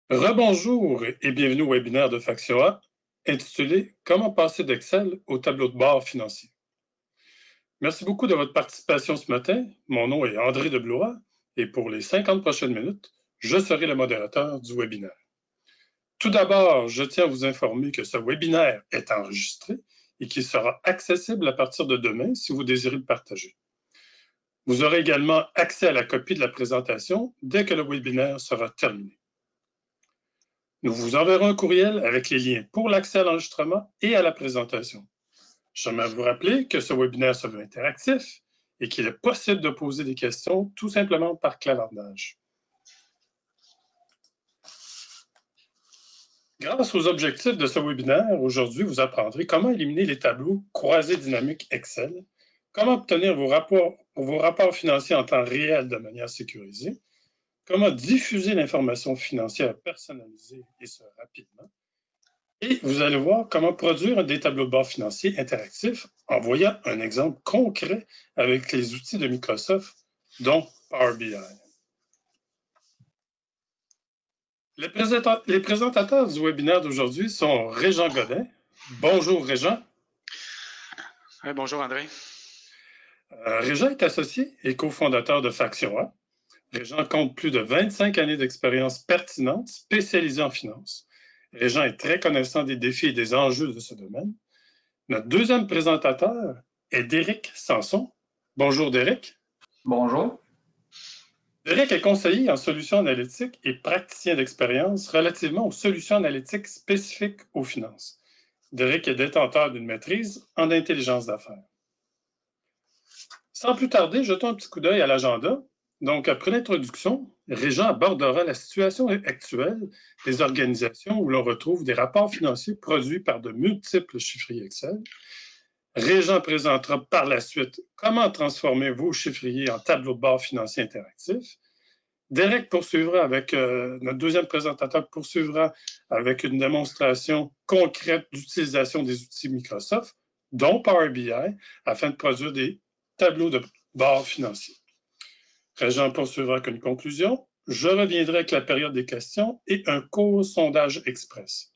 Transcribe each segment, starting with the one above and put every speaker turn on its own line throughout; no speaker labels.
Rebonjour et bienvenue au webinaire de Factio intitulé Comment passer d'Excel au tableau de bord financier. Merci beaucoup de votre participation ce matin. Mon nom est André de Blois et pour les 50 prochaines minutes, je serai le modérateur du webinaire. Tout d'abord, je tiens à vous informer que ce webinaire est enregistré et qu'il sera accessible à partir de demain si vous désirez le partager. Vous aurez également accès à la copie de la présentation dès que le webinaire sera terminé. Nous vous enverrons un courriel avec les liens pour l'accès à l'enregistrement et à la présentation. J'aimerais vous rappeler que ce webinaire se veut interactif et qu'il est possible de poser des questions tout simplement par clavardage. Grâce aux objectifs de ce webinaire, aujourd'hui, vous apprendrez comment éliminer les tableaux croisés dynamiques Excel, comment obtenir vos rapports financiers en temps réel de manière sécurisée, comment diffuser l'information financière personnalisée et ce rapidement. Et vous allez voir comment produire des tableaux de bord financiers interactifs en voyant un exemple concret avec les outils de Microsoft, dont Power BI. Les présentateurs du webinaire d'aujourd'hui sont Régent Godin. Bonjour Régent.
Oui, bonjour André.
Régent est associé et cofondateur de Factio. Régent compte plus de 25 années d'expérience pertinente spécialisée en finance. Régent est très connaissant des défis et des enjeux de ce domaine. Notre deuxième présentateur est Derek Sanson. Bonjour Derek.
Bonjour.
Derek est conseiller en solutions analytiques et praticien d'expérience relativement aux solutions analytiques spécifiques aux finances. Derek est détenteur d'une maîtrise en intelligence d'affaires. Sans plus tarder, jetons un petit coup d'œil à l'agenda. Donc, après l'introduction, Régent abordera la situation actuelle des organisations où l'on retrouve des rapports financiers produits par de multiples chiffriers Excel. Régent présentera par la suite comment transformer vos chiffriers en tableau de bord financier interactif. Derek poursuivra avec, notre deuxième présentateur poursuivra avec une démonstration concrète d'utilisation des outils Microsoft, dont Power BI, afin de produire des tableaux de bord financiers. Régent poursuivra avec une conclusion. Je reviendrai avec la période des questions et un court sondage express.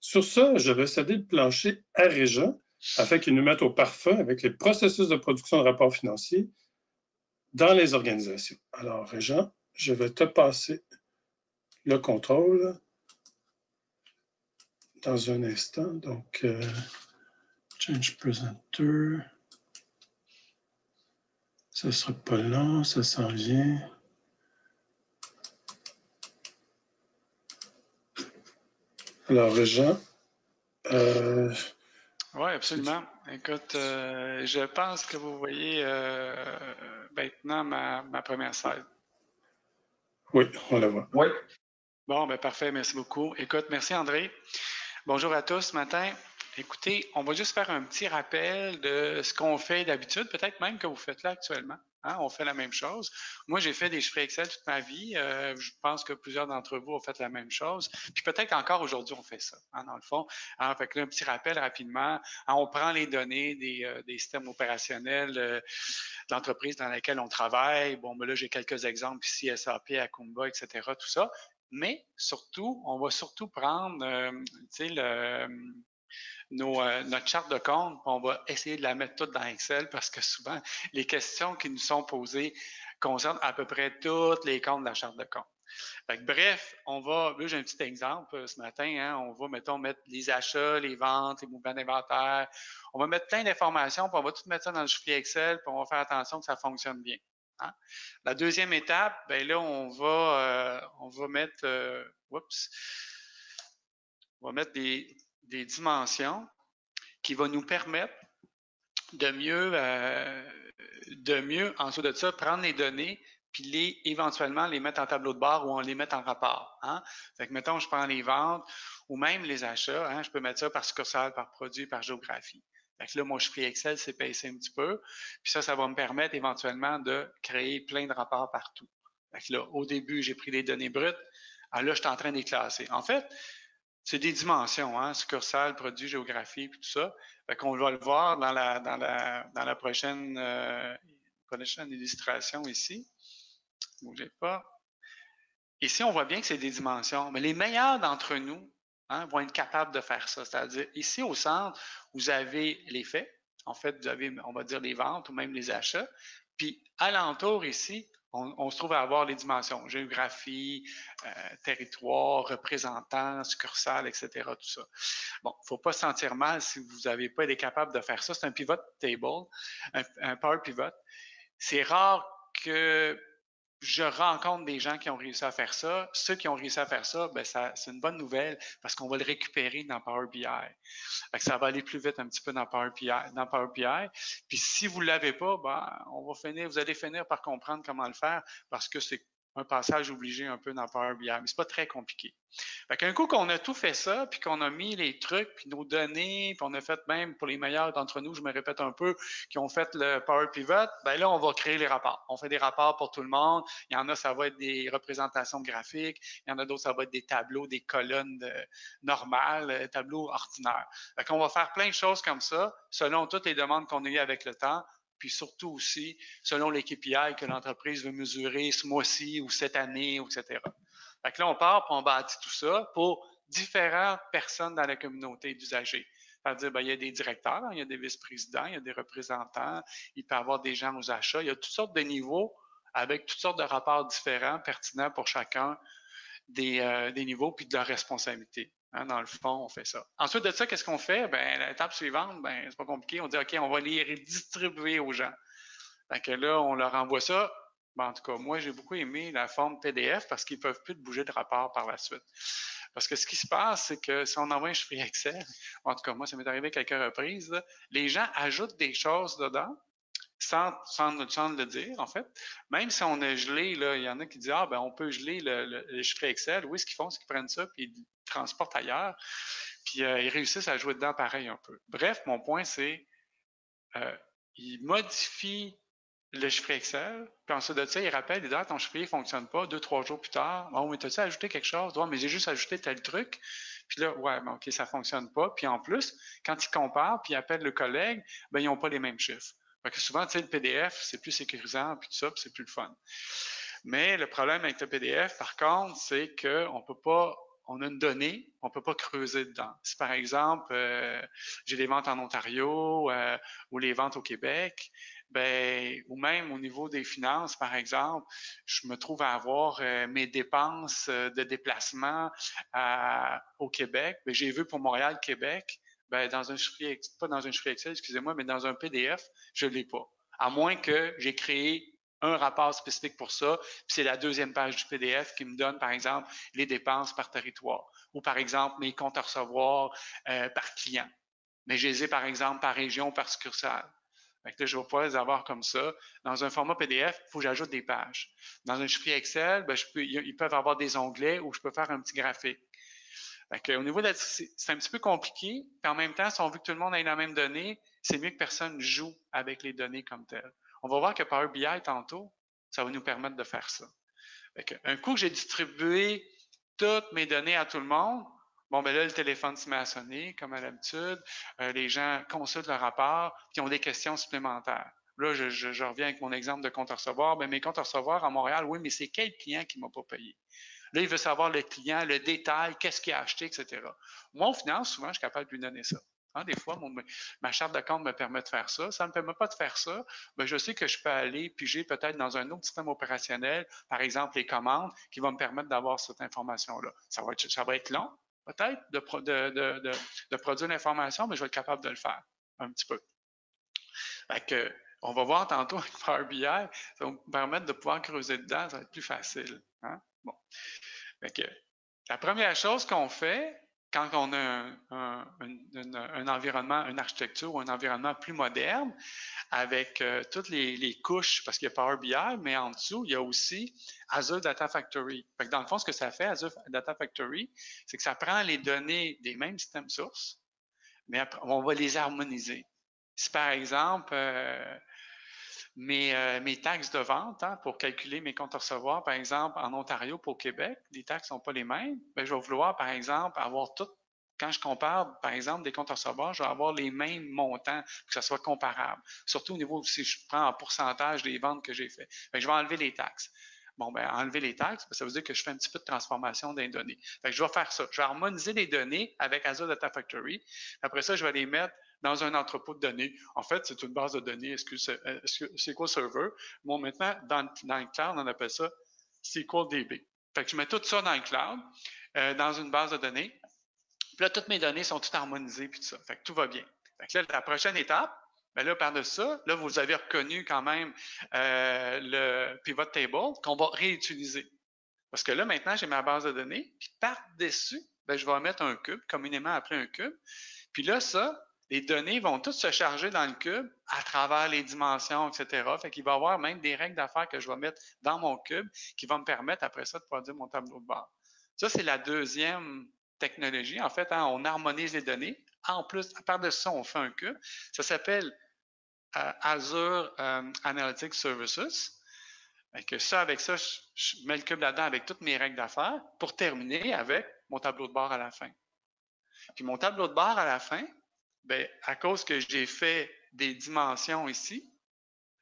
Sur ce, je vais céder le plancher à Régent afin qu'il nous mette au parfum avec les processus de production de rapports financiers dans les organisations. Alors, Régent, je vais te passer le contrôle dans un instant. Donc, Change Presenter. Ça ne sera pas long, ça s'en vient. Alors, Régent.
Oui, absolument. Écoute, je pense que vous voyez maintenant ma première slide.
Oui, on la voit.
Oui.
Bon, ben parfait, merci beaucoup. Écoute, merci André. Bonjour à tous ce matin. Écoutez, on va juste faire un petit rappel de ce qu'on fait d'habitude, peut-être même que vous faites là actuellement. Hein, on fait la même chose. Moi, j'ai fait des chiffres Excel toute ma vie. Je pense que plusieurs d'entre vous ont fait la même chose. Puis peut-être encore aujourd'hui, on fait ça, hein, dans le fond. Alors, fait que là, un petit rappel rapidement. Hein, on prend les données des systèmes opérationnels de l'entreprise dans laquelle on travaille. Bon, ben là, j'ai quelques exemples ici, SAP, Akumba, etc., tout ça. Mais surtout, on va surtout prendre, notre charte de compte, on va essayer de la mettre toute dans Excel parce que souvent, les questions qui nous sont posées concernent à peu près tous les comptes de la charte de compte. Fait que, bref, là, j'ai un petit exemple ce matin, hein, on va, mettons, mettre les achats, les ventes, les mouvements d'inventaire, on va mettre plein d'informations, puis on va tout mettre ça dans le fichier Excel, puis on va faire attention que ça fonctionne bien. Hein? La deuxième étape, ben là, on va mettre, on va mettre des dimensions qui vont nous permettre de mieux, en dessous de ça, prendre les données puis éventuellement les mettre en tableau de bord ou on les met en rapport. Hein? Fait que, mettons, je prends les ventes ou même les achats, hein, je peux mettre ça par succursale, par produit, par géographie. Fait que là, mon chiffre Excel s'est baissé un petit peu. Puis ça va me permettre éventuellement de créer plein de rapports partout. Fait que là, au début, j'ai pris les données brutes. Alors là, je suis en train de les classer. En fait, c'est des dimensions, hein, succursale, produit, géographie, puis tout ça. Fait qu'on va le voir dans la prochaine illustration ici. Bougez pas. Ici, on voit bien que c'est des dimensions, mais les meilleurs d'entre nous vont être capables de faire ça. C'est-à-dire, ici au centre, vous avez les faits. En fait, vous avez, on va dire, les ventes ou même les achats. Puis, alentour ici, on se trouve à avoir les dimensions, géographie, territoire, représentant, succursale, etc., tout ça. Bon, il ne faut pas se sentir mal si vous n'avez pas été capable de faire ça. C'est un pivot table, un power pivot. C'est rare que je rencontre des gens qui ont réussi à faire ça. Ceux qui ont réussi à faire ça, ben c'est une bonne nouvelle parce qu'on va le récupérer dans Power BI. Fait que ça va aller plus vite un petit peu dans Power BI. Puis si vous ne l'avez pas, ben, vous allez finir par comprendre comment le faire parce que c'est un passage obligé un peu dans Power BI, mais c'est pas très compliqué. Fait qu'un coup qu'on a tout fait ça, puis qu'on a mis les trucs, puis nos données, puis on a fait même pour les meilleurs d'entre nous, je me répète un peu, qui ont fait le Power Pivot, ben là, on va créer les rapports. On fait des rapports pour tout le monde. Il y en a, ça va être des représentations graphiques. Il y en a d'autres, ça va être des tableaux, des colonnes normales, tableaux ordinaires. Fait qu'on va faire plein de choses comme ça, selon toutes les demandes qu'on a eues avec le temps, puis surtout aussi selon les KPI que l'entreprise veut mesurer ce mois-ci ou cette année, etc. Fait que là, on part et on bâtit tout ça pour différentes personnes dans la communauté d'usagers. C'est-à-dire, ben, il y a des directeurs, il y a des vice-présidents, il y a des représentants, il peut y avoir des gens aux achats, il y a toutes sortes de niveaux avec toutes sortes de rapports différents, pertinents pour chacun des niveaux puis de leurs responsabilités. Hein, dans le fond, on fait ça. Ensuite de ça, qu'est-ce qu'on fait? Ben, l'étape suivante, ben, c'est pas compliqué. On dit, OK, on va les redistribuer aux gens. Fait que là, on leur envoie ça. Ben, en tout cas, moi, j'ai beaucoup aimé la forme PDF parce qu'ils ne peuvent plus bouger de rapport par la suite. Parce que ce qui se passe, c'est que si on envoie un chiffre Excel, en tout cas, moi, ça m'est arrivé quelques reprises, là, les gens ajoutent des choses dedans sans le dire, en fait. Même si on a gelé, là, il y en a qui disent, ah, ben, on peut geler le chiffre Excel. Oui, ce qu'ils font, c'est qu'ils prennent ça puis ils le transportent ailleurs. Puis ils réussissent à jouer dedans pareil un peu. Bref, mon point, c'est ils modifient le chiffre Excel, puis ensuite de ça, il rappelle, il dit, ah, ton chiffrier ne fonctionne pas, 2, 3 jours plus tard. Bon, mais t'as-tu ajouté quelque chose? Ouais, mais j'ai juste ajouté tel truc. Puis là, ouais, ben, OK, ça ne fonctionne pas. Puis en plus, quand ils comparent, puis ils appellent le collègue, ben, ils n'ont pas les mêmes chiffres. Fait que souvent, tu sais, le PDF, c'est plus sécurisant, puis tout ça, puis c'est plus le fun. Mais le problème avec le PDF, par contre, c'est qu'on peut pas, on a une donnée, on peut pas creuser dedans. Si par exemple, j'ai des ventes en Ontario ou les ventes au Québec, ben, ou même au niveau des finances, par exemple, je me trouve à avoir mes dépenses de déplacement au Québec. Ben, j'ai vu pour Montréal-Québec, ben, dans un chiffrier, pas dans un chiffrier Excel, excusez-moi, mais dans un PDF, je l'ai pas. À moins que j'ai créé un rapport spécifique pour ça, puis c'est la deuxième page du PDF qui me donne, par exemple, les dépenses par territoire, ou par exemple, mes comptes à recevoir par client. Mais je les ai, par exemple, par région, par succursale. Fait que là, je vais pouvoir les avoir comme ça. Dans un format PDF, il faut que j'ajoute des pages. Dans un chiffrier Excel, ben, ils peuvent avoir des onglets où je peux faire un petit graphique. Fait que, au niveau de c'est un petit peu compliqué, puis en même temps, si on veut que tout le monde ait la même donnée, c'est mieux que personne joue avec les données comme telles. On va voir que Power BI, tantôt, ça va nous permettre de faire ça. Fait que, un coup que j'ai distribué toutes mes données à tout le monde, bon, ben là, le téléphone se met à sonner, comme à l'habitude. Les gens consultent le rapport, puis ont des questions supplémentaires. Là, je reviens avec mon exemple de compte à recevoir. Ben, mes comptes à recevoir à Montréal, oui, mais c'est quel client qui ne m'a pas payé? Là, il veut savoir le client, le détail, qu'est-ce qu'il a acheté, etc. Moi, au final, souvent, je suis capable de lui donner ça. Hein, des fois, ma charte de compte me permet de faire ça. Ça ne me permet pas de faire ça. Ben, je sais que je peux aller piger peut-être dans un autre système opérationnel, par exemple les commandes, qui vont me permettre d'avoir cette information-là. Ça va être long, peut-être, de produire l'information, mais je vais être capable de le faire un petit peu. Fait que, on va voir tantôt avec Power BI, ça va me permettre de pouvoir creuser dedans, ça va être plus facile. Hein? Bon. Fait que, la première chose qu'on fait quand on a un environnement, une architecture ou un environnement plus moderne, avec toutes les couches, parce qu'il y a Power BI, mais en dessous, il y a aussi Azure Data Factory. Fait que dans le fond, ce que ça fait, Azure Data Factory, c'est que ça prend les données des mêmes systèmes sources, mais après, on va les harmoniser. Si par exemple, mes taxes de vente, hein, pour calculer mes comptes à recevoir, par exemple, en Ontario pour Québec, les taxes ne sont pas les mêmes. Bien, je vais vouloir, par exemple, avoir tout. Quand je compare, par exemple, des comptes à recevoir, je vais avoir les mêmes montants pour que ça soit comparable. Surtout au niveau, si je prends en pourcentage des ventes que j'ai fait. Je vais enlever les taxes. Bon, ben, enlever les tags, ça veut dire que je fais un petit peu de transformation des données. Fait que je vais faire ça. Je vais harmoniser les données avec Azure Data Factory. Après ça, je vais les mettre dans un entrepôt de données. En fait, c'est une base de données SQL Server. Bon, maintenant, dans le cloud, on appelle ça SQL DB. Fait que je mets tout ça dans le cloud, dans une base de données. Puis là, toutes mes données sont toutes harmonisées, puis tout ça. Fait que tout va bien. Fait que là, la prochaine étape, bien là, par-dessus ça, là, vous avez reconnu quand même le pivot table qu'on va réutiliser. Parce que là, maintenant, j'ai ma base de données, puis par-dessus, ben, je vais mettre un cube, communément appelé un cube. Puis là, ça, les données vont toutes se charger dans le cube à travers les dimensions, etc. Fait qu'il va y avoir même des règles d'affaires que je vais mettre dans mon cube qui vont me permettre après ça de produire mon tableau de bord. Ça, c'est la deuxième technologie. En fait, hein, on harmonise les données. En plus, par-dessus ça, on fait un cube. Ça s'appelle Azure Analytics Services. Que ça, avec ça, je mets le cube là-dedans avec toutes mes règles d'affaires pour terminer avec mon tableau de bord à la fin. Puis mon tableau de bord à la fin, bien, à cause que j'ai fait des dimensions ici,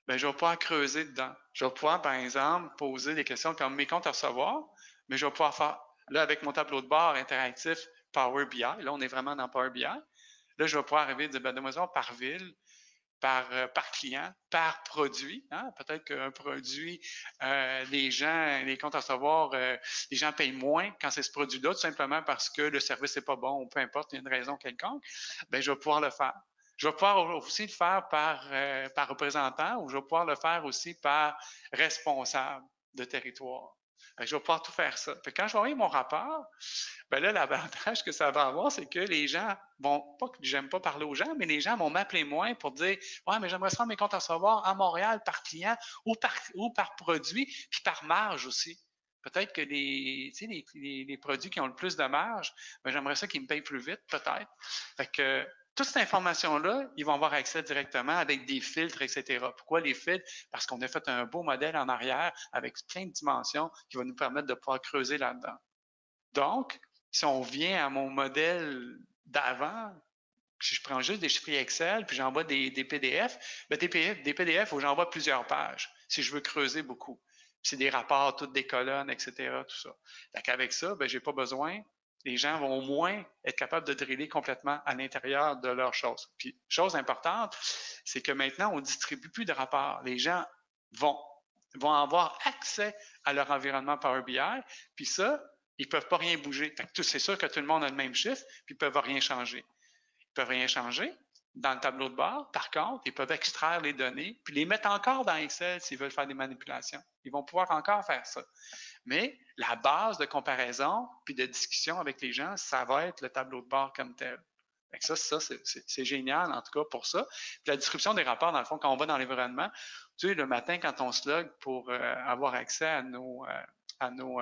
bien, je vais pouvoir creuser dedans. Je vais pouvoir, par exemple, poser des questions comme mes comptes à recevoir, mais je vais pouvoir faire, là, avec mon tableau de bord interactif Power BI, là, on est vraiment dans Power BI, là, je vais pouvoir arriver et dire, ben, demoiselle, par ville, par client, par produit. Hein? Peut-être qu'un produit, les comptes à recevoir, les gens payent moins quand c'est ce produit-là, tout simplement parce que le service n'est pas bon ou peu importe, il y a une raison quelconque. Bien, je vais pouvoir le faire. Je vais pouvoir aussi le faire par représentant ou je vais pouvoir le faire aussi par responsable de territoire. Je vais pouvoir tout faire ça. Quand je vais envoyer mon rapport, ben là, l'avantage que ça va avoir, c'est que les gens vont, pas que j'aime pas parler aux gens, mais les gens vont m'appeler moins pour dire, ouais, mais j'aimerais faire mes comptes à recevoir à Montréal par client ou par produit, puis par marge aussi. Peut-être que les produits qui ont le plus de marge, ben j'aimerais ça qu'ils me payent plus vite, peut-être. Fait que toute cette information-là, ils vont avoir accès directement avec des filtres, etc. Pourquoi les filtres? Parce qu'on a fait un beau modèle en arrière avec plein de dimensions qui va nous permettre de pouvoir creuser là-dedans. Donc, si on vient à mon modèle d'avant, si je prends juste des chiffres Excel puis j'envoie des PDF, bien, des PDF où j'envoie plusieurs pages si je veux creuser beaucoup. C'est des rapports, toutes des colonnes, etc., tout ça. Donc, avec ça, ben, j'ai pas besoin. Les gens vont au moins être capables de driller complètement à l'intérieur de leurs choses. Puis, chose importante, c'est que maintenant, on ne distribue plus de rapports. Les gens vont avoir accès à leur environnement Power BI. Puis ça, ils ne peuvent pas rien bouger. C'est sûr que tout le monde a le même chiffre, puis ils ne peuvent rien changer. Ils ne peuvent rien changer dans le tableau de bord. Par contre, ils peuvent extraire les données, puis les mettre encore dans Excel s'ils veulent faire des manipulations. Ils vont pouvoir encore faire ça. Mais la base de comparaison puis de discussion avec les gens, ça va être le tableau de bord comme tel. Ça, c'est génial, en tout cas, pour ça. Puis la description des rapports, dans le fond, quand on va dans l'environnement, tu sais, le matin, quand on se log pour avoir accès à nos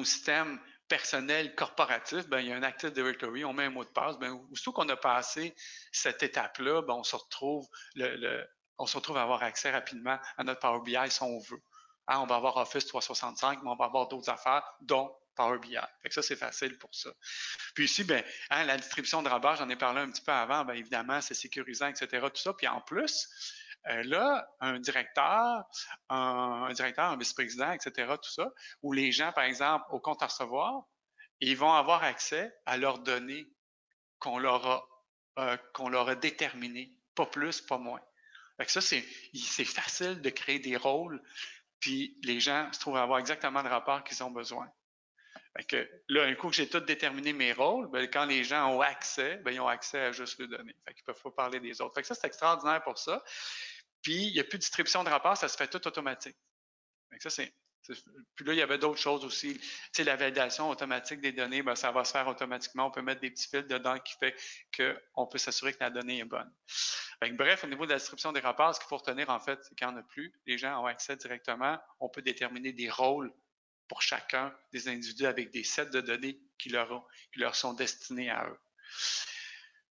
systèmes personnels corporatifs, ben, il y a un Active Directory, on met un mot de passe. Ben, aussitôt qu'on a passé cette étape-là, ben, on se retrouve à avoir accès rapidement à notre Power BI si on veut. Hein, on va avoir Office 365, mais on va avoir d'autres affaires, dont Power BI. Fait que ça, c'est facile pour ça. Puis ici, ben, hein, la distribution de rabats, j'en ai parlé un petit peu avant, bien évidemment, c'est sécurisant, etc., tout ça. Puis en plus, là, un directeur, un vice-président, etc., tout ça, où les gens, par exemple, au compte à recevoir, ils vont avoir accès à leurs données qu'on leur a déterminées, pas plus, pas moins. Fait que ça, c'est facile de créer des rôles, puis les gens se trouvent à avoir exactement le rapport qu'ils ont besoin. Fait que là, un coup que j'ai tout déterminé mes rôles, ben, quand les gens ont accès, ben, ils ont accès à juste les données. Fait qu'ils ne peuvent pas parler des autres. Fait que ça, c'est extraordinaire pour ça. Puis, il n'y a plus de distribution de rapports, ça se fait tout automatique. Fait que ça, puis là, il y avait d'autres choses aussi. Tu sais, la validation automatique des données, ben, ça va se faire automatiquement. On peut mettre des petits fils dedans qui fait qu'on peut s'assurer que la donnée est bonne. Fait que, bref, au niveau de la distribution des rapports, ce qu'il faut retenir, en fait, c'est qu'il n'y en a plus. Les gens ont accès directement. On peut déterminer des rôles pour chacun des individus avec des sets de données qui leur sont destinés à eux.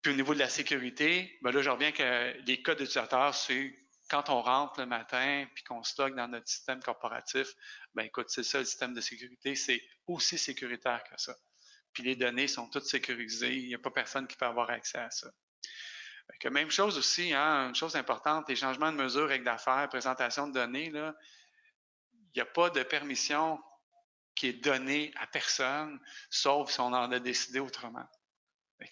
Puis au niveau de la sécurité, ben là, je reviens que les codes d'utilisateurs, c'est quand on rentre le matin puis qu'on stocke dans notre système corporatif, ben écoute, c'est ça le système de sécurité, c'est aussi sécuritaire que ça. Puis les données sont toutes sécurisées, il n'y a pas personne qui peut avoir accès à ça. Que même chose aussi, hein, une chose importante, les changements de mesures, règles d'affaires, présentation de données, là, n'y a pas de permission qui est donnée à personne, sauf si on en a décidé autrement.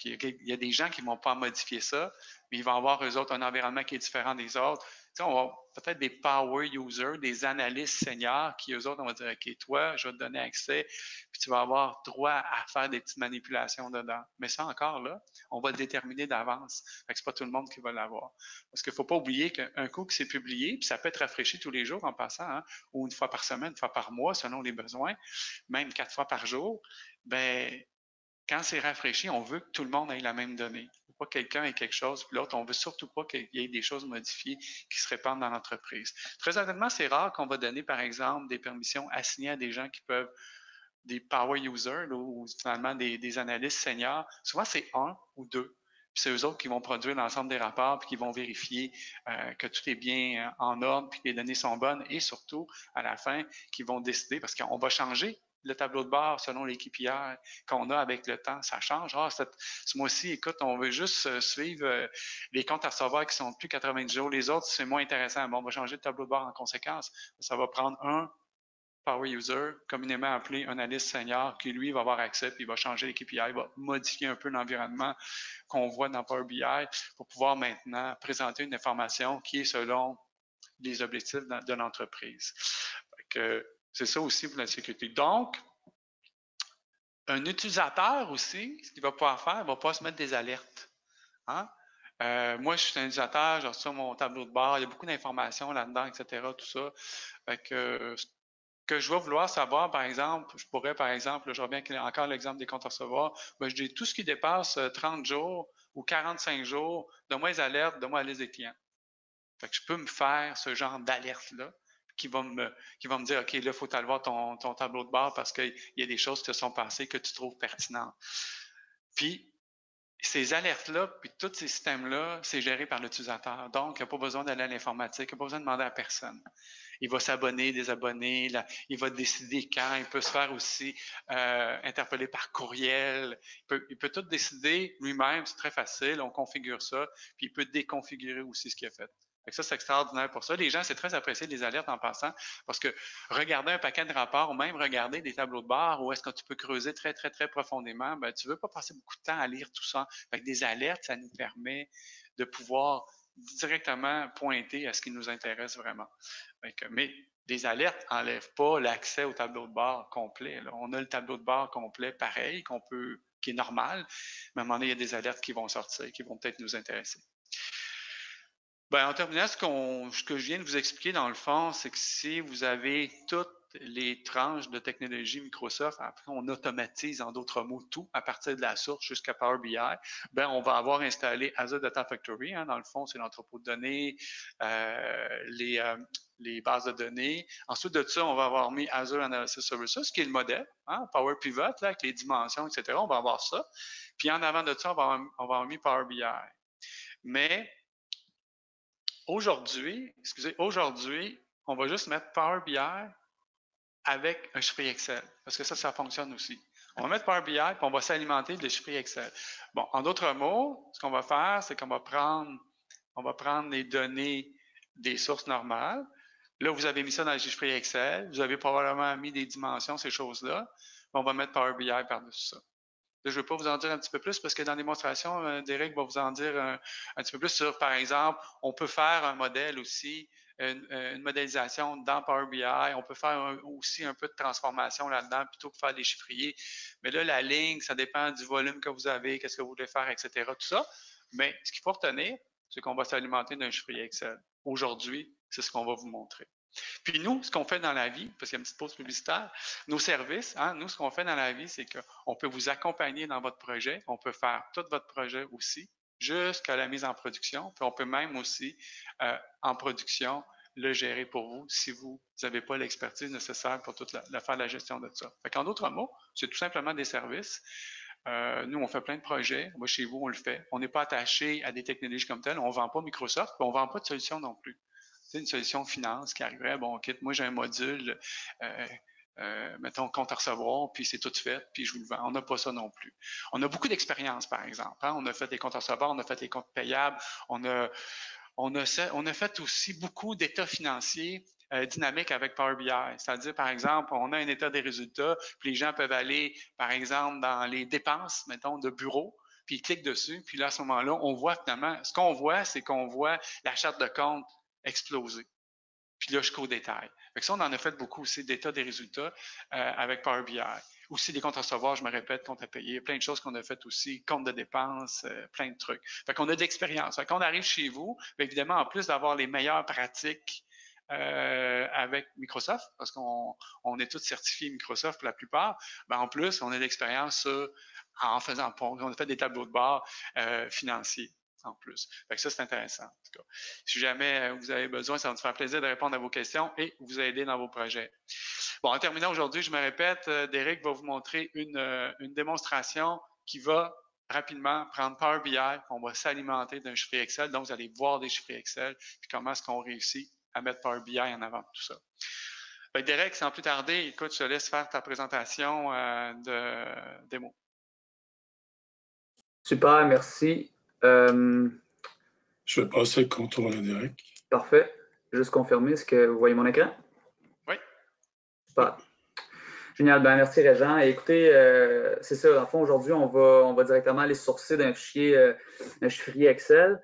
Il y a des gens qui ne vont pas modifier ça, mais ils vont avoir, eux autres, un environnement qui est différent des autres. Tu sais, on va peut-être des power users, des analystes seniors qui, eux autres, on va dire, OK, toi, je vais te donner accès, puis tu vas avoir droit à faire des petites manipulations dedans. Mais ça, encore là, on va le déterminer d'avance. Fait que c'est pas tout le monde qui va l'avoir. Parce qu'il ne faut pas oublier qu'un coup que c'est publié, puis ça peut être rafraîchi tous les jours en passant, hein, ou une fois par semaine, une fois par mois, selon les besoins, même 4 fois par jour, ben quand c'est rafraîchi, on veut que tout le monde ait la même donnée. Il ne faut pas que quelqu'un ait quelque chose, puis l'autre, on ne veut surtout pas qu'il y ait des choses modifiées qui se répandent dans l'entreprise. Très honnêtement, c'est rare qu'on va donner, par exemple, des permissions assignées à des gens qui peuvent, des power users, là, ou finalement des analystes seniors. Souvent, c'est un ou deux. Puis c'est eux autres qui vont produire l'ensemble des rapports, puis qui vont vérifier que tout est bien en ordre, puis que les données sont bonnes, et surtout, à la fin, qui vont décider, parce qu'on va changer le tableau de bord selon les KPI qu'on a avec le temps. Ça change. Ah, ce mois-ci, écoute, on veut juste suivre les comptes à recevoir qui sont plus 90 jours. Les autres, c'est moins intéressant. Bon, on va changer le tableau de bord en conséquence. Ça va prendre un power user, communément appelé un analyste senior, qui lui va avoir accès, puis il va changer les KPI, il va modifier un peu l'environnement qu'on voit dans Power BI pour pouvoir maintenant présenter une information qui est selon les objectifs de l'entreprise. C'est ça aussi pour la sécurité. Donc, un utilisateur aussi, ce qu'il va pouvoir faire, il va pouvoir se mettre des alertes. Hein? Moi, je suis un utilisateur, j'ai reçu mon tableau de bord, il y a beaucoup d'informations là-dedans, etc., tout ça. Ce que je vais vouloir savoir, par exemple, je pourrais, par exemple, je reviens encore à l'exemple des comptes à recevoir, ben, je dis tout ce qui dépasse 30 jours ou 45 jours, donne-moi les alertes, donne-moi la liste des clients. Fait que je peux me faire ce genre d'alerte-là qui va me dire, OK, là, il faut aller voir ton tableau de bord parce qu'il y a des choses qui te sont passées que tu trouves pertinentes. Puis, ces alertes-là, puis tous ces systèmes-là, c'est géré par l'utilisateur. Donc, il n'y a pas besoin d'aller à l'informatique, il n'y a pas besoin de demander à personne. Il va s'abonner, désabonner, il va décider quand. Il peut se faire aussi interpeller par courriel. Il peut tout décider lui-même, c'est très facile. On configure ça, puis il peut déconfigurer aussi ce qu'il a fait. Ça, c'est extraordinaire pour ça. Les gens, c'est très apprécié les alertes en passant, parce que regarder un paquet de rapports ou même regarder des tableaux de bord où est-ce que tu peux creuser très, très, très profondément, ben, tu ne veux pas passer beaucoup de temps à lire tout ça. Fait que des alertes, ça nous permet de pouvoir directement pointer à ce qui nous intéresse vraiment. Mais des alertes n'enlèvent pas l'accès au tableau de bord complet. Là. On a le tableau de bord complet pareil, qui est normal, mais à un moment donné, il y a des alertes qui vont sortir, qui vont peut-être nous intéresser. Ben, en terminant, ce que je viens de vous expliquer dans le fond, c'est que si vous avez toutes les tranches de technologie Microsoft, après on automatise en d'autres mots tout à partir de la source jusqu'à Power BI, ben on va avoir installé Azure Data Factory. Hein, dans le fond, c'est l'entrepôt de données, les bases de données. Ensuite de ça, on va avoir mis Azure Analysis Services, qui est le modèle, hein, Power Pivot, là, avec les dimensions, etc. On va avoir ça. Puis en avant de ça, on va avoir mis Power BI. Mais aujourd'hui, on va juste mettre Power BI avec un chiffrier Excel, parce que ça fonctionne aussi. On va mettre Power BI, puis on va s'alimenter de chiffrier Excel. Bon, en d'autres mots, ce qu'on va faire, c'est qu'on va prendre les données des sources normales. Là, vous avez mis ça dans le chiffrier Excel. Vous avez probablement mis des dimensions, ces choses-là. On va mettre Power BI par-dessus ça. Là, je ne vais pas vous en dire un petit peu plus parce que dans la démonstration, Derek va vous en dire un petit peu plus sur, par exemple, on peut faire un modèle aussi, une modélisation dans Power BI. On peut faire aussi un peu de transformation là-dedans plutôt que faire des chiffriers. Mais là, la ligne, ça dépend du volume que vous avez, qu'est-ce que vous voulez faire, etc. Tout ça. Mais ce qu'il faut retenir, c'est qu'on va s'alimenter d'un chiffrier Excel. Aujourd'hui, c'est ce qu'on va vous montrer. Puis nous, ce qu'on fait dans la vie, parce qu'il y a une petite pause publicitaire, nos services, hein, nous, ce qu'on fait dans la vie, c'est qu'on peut vous accompagner dans votre projet, on peut faire tout votre projet aussi, jusqu'à la mise en production, puis on peut même aussi, en production, le gérer pour vous si vous n'avez pas l'expertise nécessaire pour faire la gestion de ça. En d'autres mots, c'est tout simplement des services. Nous, on fait plein de projets. Moi, chez vous, on le fait. On n'est pas attaché à des technologies comme telles. On ne vend pas Microsoft, puis on ne vend pas de solution non plus. C'est une solution finance qui arriverait, bon, OK, moi j'ai un module, mettons, compte à recevoir, puis c'est tout fait, puis je vous le vends. On n'a pas ça non plus. On a beaucoup d'expérience, par exemple. Hein? On a fait des comptes à recevoir, on a fait des comptes payables, on a fait aussi beaucoup d'états financiers, dynamique avec Power BI. C'est-à-dire, par exemple, on a un état des résultats, puis les gens peuvent aller, par exemple, dans les dépenses, mettons, de bureau, puis ils cliquent dessus, puis là, à ce moment-là, on voit finalement, ce qu'on voit, c'est qu'on voit la charte de compte exploser. Puis là, jusqu'au détail. Fait que ça, on en a fait beaucoup aussi, d'état des résultats avec Power BI. Aussi des comptes à recevoir, je me répète, comptes à payer, plein de choses qu'on a faites aussi, comptes de dépenses, plein de trucs. Fait qu'on a de l'expérience. Fait qu'on arrive chez vous, évidemment, en plus d'avoir les meilleures pratiques avec Microsoft, parce qu'on est tous certifiés Microsoft pour la plupart, en plus, on a de l'expérience en faisant, on a fait des tableaux de bord financiers en plus. Fait que ça, c'est intéressant, en tout cas. Si jamais vous avez besoin, ça va nous faire plaisir de répondre à vos questions et vous aider dans vos projets. Bon, en terminant aujourd'hui, je me répète, Derek va vous montrer une démonstration qui va rapidement prendre Power BI, on va s'alimenter d'un chiffre Excel, donc vous allez voir des chiffres Excel, puis comment est-ce qu'on réussit à mettre Power BI en avant tout ça. Fait que Derek, sans plus tarder, écoute, je te laisse faire ta présentation de démo.
Super, merci.
Je vais passer le contrôle à Derek.
Parfait. Juste confirmer, est-ce que vous voyez mon écran?
Oui.
Super. Génial, ben merci Régent. Et écoutez, c'est ça, dans le fond, aujourd'hui, on va directement aller sourcer d'un chiffrier Excel.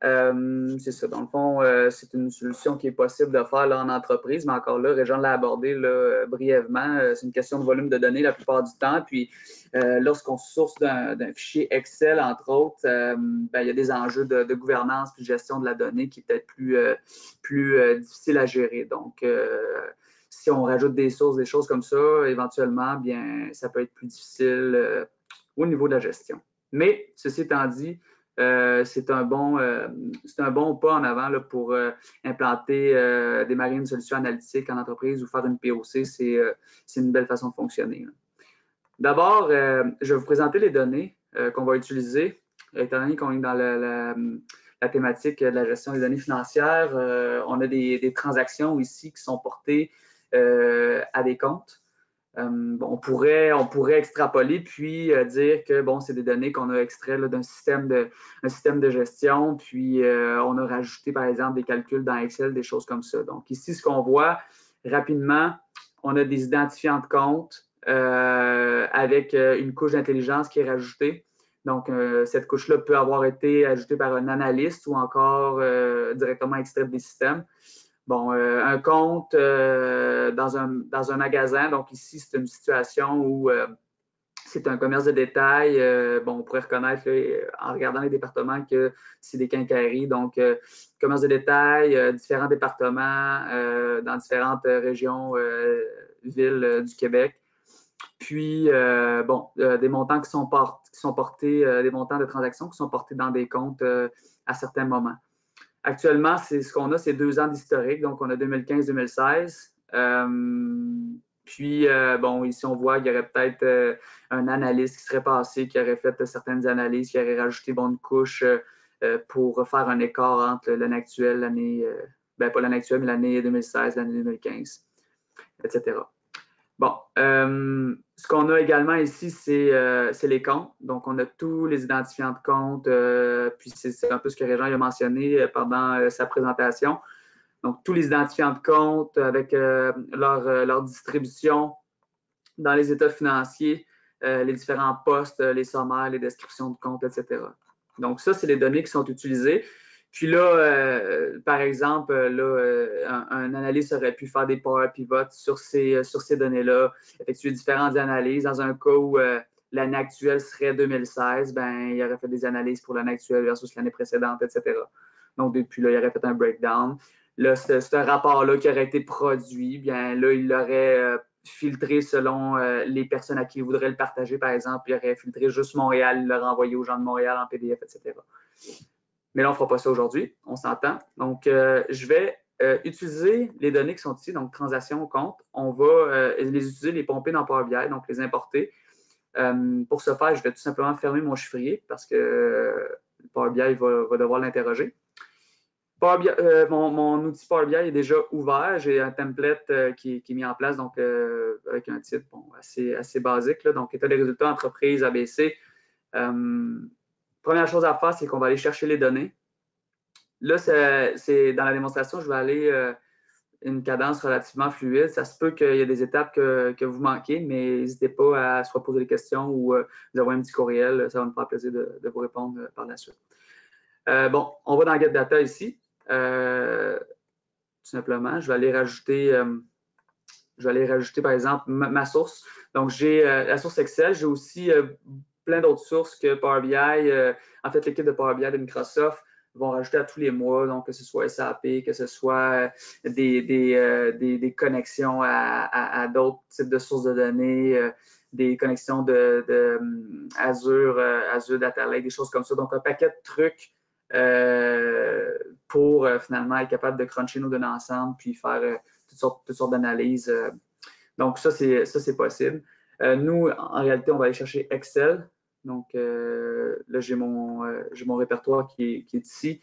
C'est ça, dans le fond, c'est une solution qui est possible de faire là, en entreprise, mais encore là, Régent l'a abordé là, brièvement. C'est une question de volume de données la plupart du temps. Puis, lorsqu'on source d'un fichier Excel, entre autres, il y a des enjeux de gouvernance et de gestion de la donnée qui est peut-être plus difficile à gérer. Donc, si on rajoute des sources, des choses comme ça, éventuellement, bien, ça peut être plus difficile au niveau de la gestion. Mais, ceci étant dit, c'est un bon pas en avant là, pour implanter, démarrer une solution analytique en entreprise ou faire une POC. C'est une belle façon de fonctionner. D'abord, je vais vous présenter les données qu'on va utiliser. Étant donné qu'on est dans la thématique de la gestion des données financières, on a des transactions ici qui sont portées à des comptes. On pourrait extrapoler puis dire que bon, c'est des données qu'on a extraites d'un système de gestion, puis on a rajouté par exemple des calculs dans Excel, des choses comme ça. Donc ici, ce qu'on voit rapidement, on a des identifiants de comptes avec une couche d'intelligence qui est rajoutée. Donc, cette couche-là peut avoir été ajoutée par un analyste ou encore directement extraite des systèmes. Bon, un compte dans un magasin, donc ici, c'est une situation où c'est un commerce de détail. On pourrait reconnaître là, en regardant les départements que c'est des quincailleries. Donc, commerce de détail, différents départements dans différentes régions, villes du Québec. Puis, des montants qui sont portés, des montants de transactions qui sont portés dans des comptes à certains moments. Actuellement, c'est ce qu'on a, c'est 2 ans d'historique, donc on a 2015-2016. Puis, ici, on voit qu'il y aurait peut-être un analyste qui serait passé, qui aurait fait certaines analyses, qui aurait rajouté une couche pour faire un écart entre l'année actuelle, pas l'année actuelle, mais l'année 2016, l'année 2015, etc. Bon, ce qu'on a également ici, c'est les comptes. Donc, on a tous les identifiants de comptes, puis c'est un peu ce que Régent a mentionné pendant sa présentation. Donc, tous les identifiants de comptes avec leur distribution dans les états financiers, les différents postes, les sommaires, les descriptions de comptes, etc. Donc, ça, c'est les données qui sont utilisées. Puis là, par exemple, un analyste aurait pu faire des power pivots sur ces données-là, effectuer différentes analyses. Dans un cas où l'année actuelle serait 2016, il aurait fait des analyses pour l'année actuelle versus l'année précédente, etc. Donc, depuis là, il aurait fait un breakdown. Là, ce rapport-là qui aurait été produit, bien là, il l'aurait filtré selon les personnes à qui il voudrait le partager, par exemple. Il aurait filtré juste Montréal, il l'aurait envoyé aux gens de Montréal en PDF, etc. Mais là, on ne fera pas ça aujourd'hui, on s'entend. Donc, je vais utiliser les données qui sont ici, donc transactions, compte. On va les utiliser, les pomper dans Power BI, donc les importer. Pour ce faire, je vais tout simplement fermer mon chiffrier parce que Power BI va devoir l'interroger. Mon outil Power BI est déjà ouvert. J'ai un template qui est mis en place, donc avec un titre assez basique. Là, donc, état des résultats, entreprise, ABC. Première chose à faire, c'est qu'on va aller chercher les données. Là, c'est dans la démonstration, je vais aller une cadence relativement fluide. Ça se peut qu'il y ait des étapes que vous manquez, mais n'hésitez pas à soit poser des questions ou nous envoyer un petit courriel. Ça va me faire plaisir de vous répondre par la suite. Bon, on va dans Get Data ici. Tout simplement, je vais aller rajouter par exemple ma source. Donc, j'ai la source Excel. J'ai aussi plein d'autres sources que Power BI. En fait, l'équipe de Power BI de Microsoft vont rajouter à tous les mois, donc que ce soit SAP, que ce soit des connexions à d'autres types de sources de données, des connexions de Azure Data Lake, des choses comme ça. Donc, un paquet de trucs pour finalement être capable de cruncher nos données ensemble puis faire toutes sortes d'analyses. Donc, ça, c'est possible. Nous, en réalité, on va aller chercher Excel. Donc, là, j'ai mon répertoire qui est ici.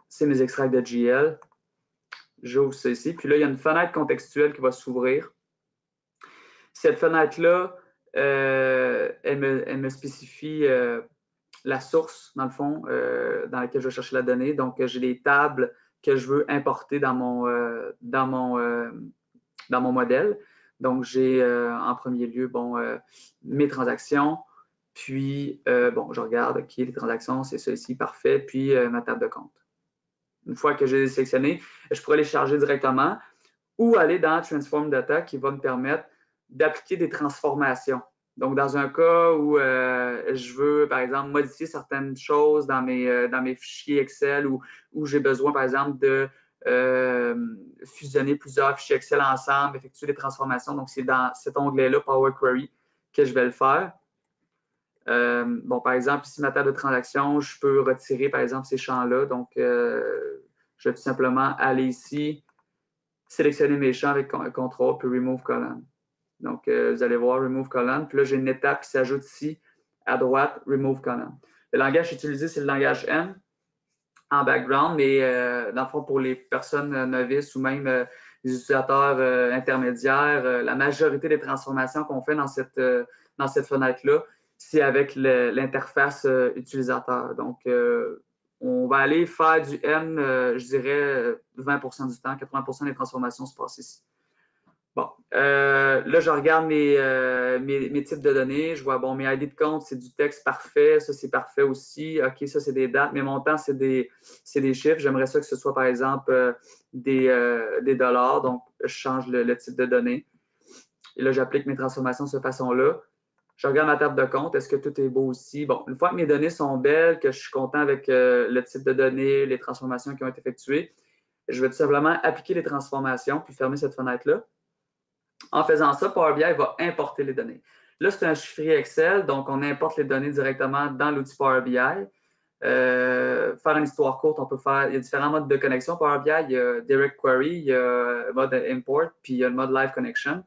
C'est mes extracts de GL. J'ouvre ça ici. Puis là, il y a une fenêtre contextuelle qui va s'ouvrir. Cette fenêtre-là, elle me spécifie la source, dans le fond, dans laquelle je vais chercher la donnée. Donc, j'ai des tables que je veux importer dans mon modèle. Donc, j'ai en premier lieu, mes transactions. Puis, je regarde, OK, les transactions, c'est ça ici, parfait. Puis, ma table de compte. Une fois que j'ai sélectionné, je pourrais les charger directement ou aller dans Transform Data qui va me permettre d'appliquer des transformations. Donc, dans un cas où je veux, par exemple, modifier certaines choses dans mes fichiers Excel ou où j'ai besoin, par exemple, de fusionner plusieurs fichiers Excel ensemble, effectuer des transformations. Donc, c'est dans cet onglet-là, Power Query, que je vais le faire. Par exemple, ici, ma table de transaction, je peux retirer, par exemple, ces champs-là. Donc, je vais tout simplement aller ici, sélectionner mes champs avec CTRL, puis Remove Column. Donc, vous allez voir Remove Column. Puis là, j'ai une étape qui s'ajoute ici, à droite, Remove Column. Le langage utilisé, c'est le langage M en background, mais dans le fond, pour les personnes novices ou même les utilisateurs intermédiaires, la majorité des transformations qu'on fait dans cette fenêtre-là, c'est avec l'interface utilisateur. Donc, on va aller faire du M, je dirais 20% du temps, 80% des transformations se passent ici. Bon, là, je regarde mes types de données. Je vois, mes ID de compte, c'est du texte parfait. Ça, c'est parfait aussi. OK, ça, c'est des dates. Mes montants, c'est des chiffres. J'aimerais ça que ce soit, par exemple, des dollars. Donc, je change le type de données. Et là, j'applique mes transformations de cette façon-là. Je regarde ma table de compte. Est-ce que tout est beau aussi? Bon, une fois que mes données sont belles, que je suis content avec le type de données, les transformations qui ont été effectuées, je vais tout simplement appliquer les transformations puis fermer cette fenêtre-là. En faisant ça, Power BI va importer les données. Là, c'est un chiffrier Excel, donc on importe les données directement dans l'outil Power BI. Faire une histoire courte, il y a différents modes de connexion Power BI. Il y a Direct Query, il y a le mode Import, puis il y a le mode Live Connection.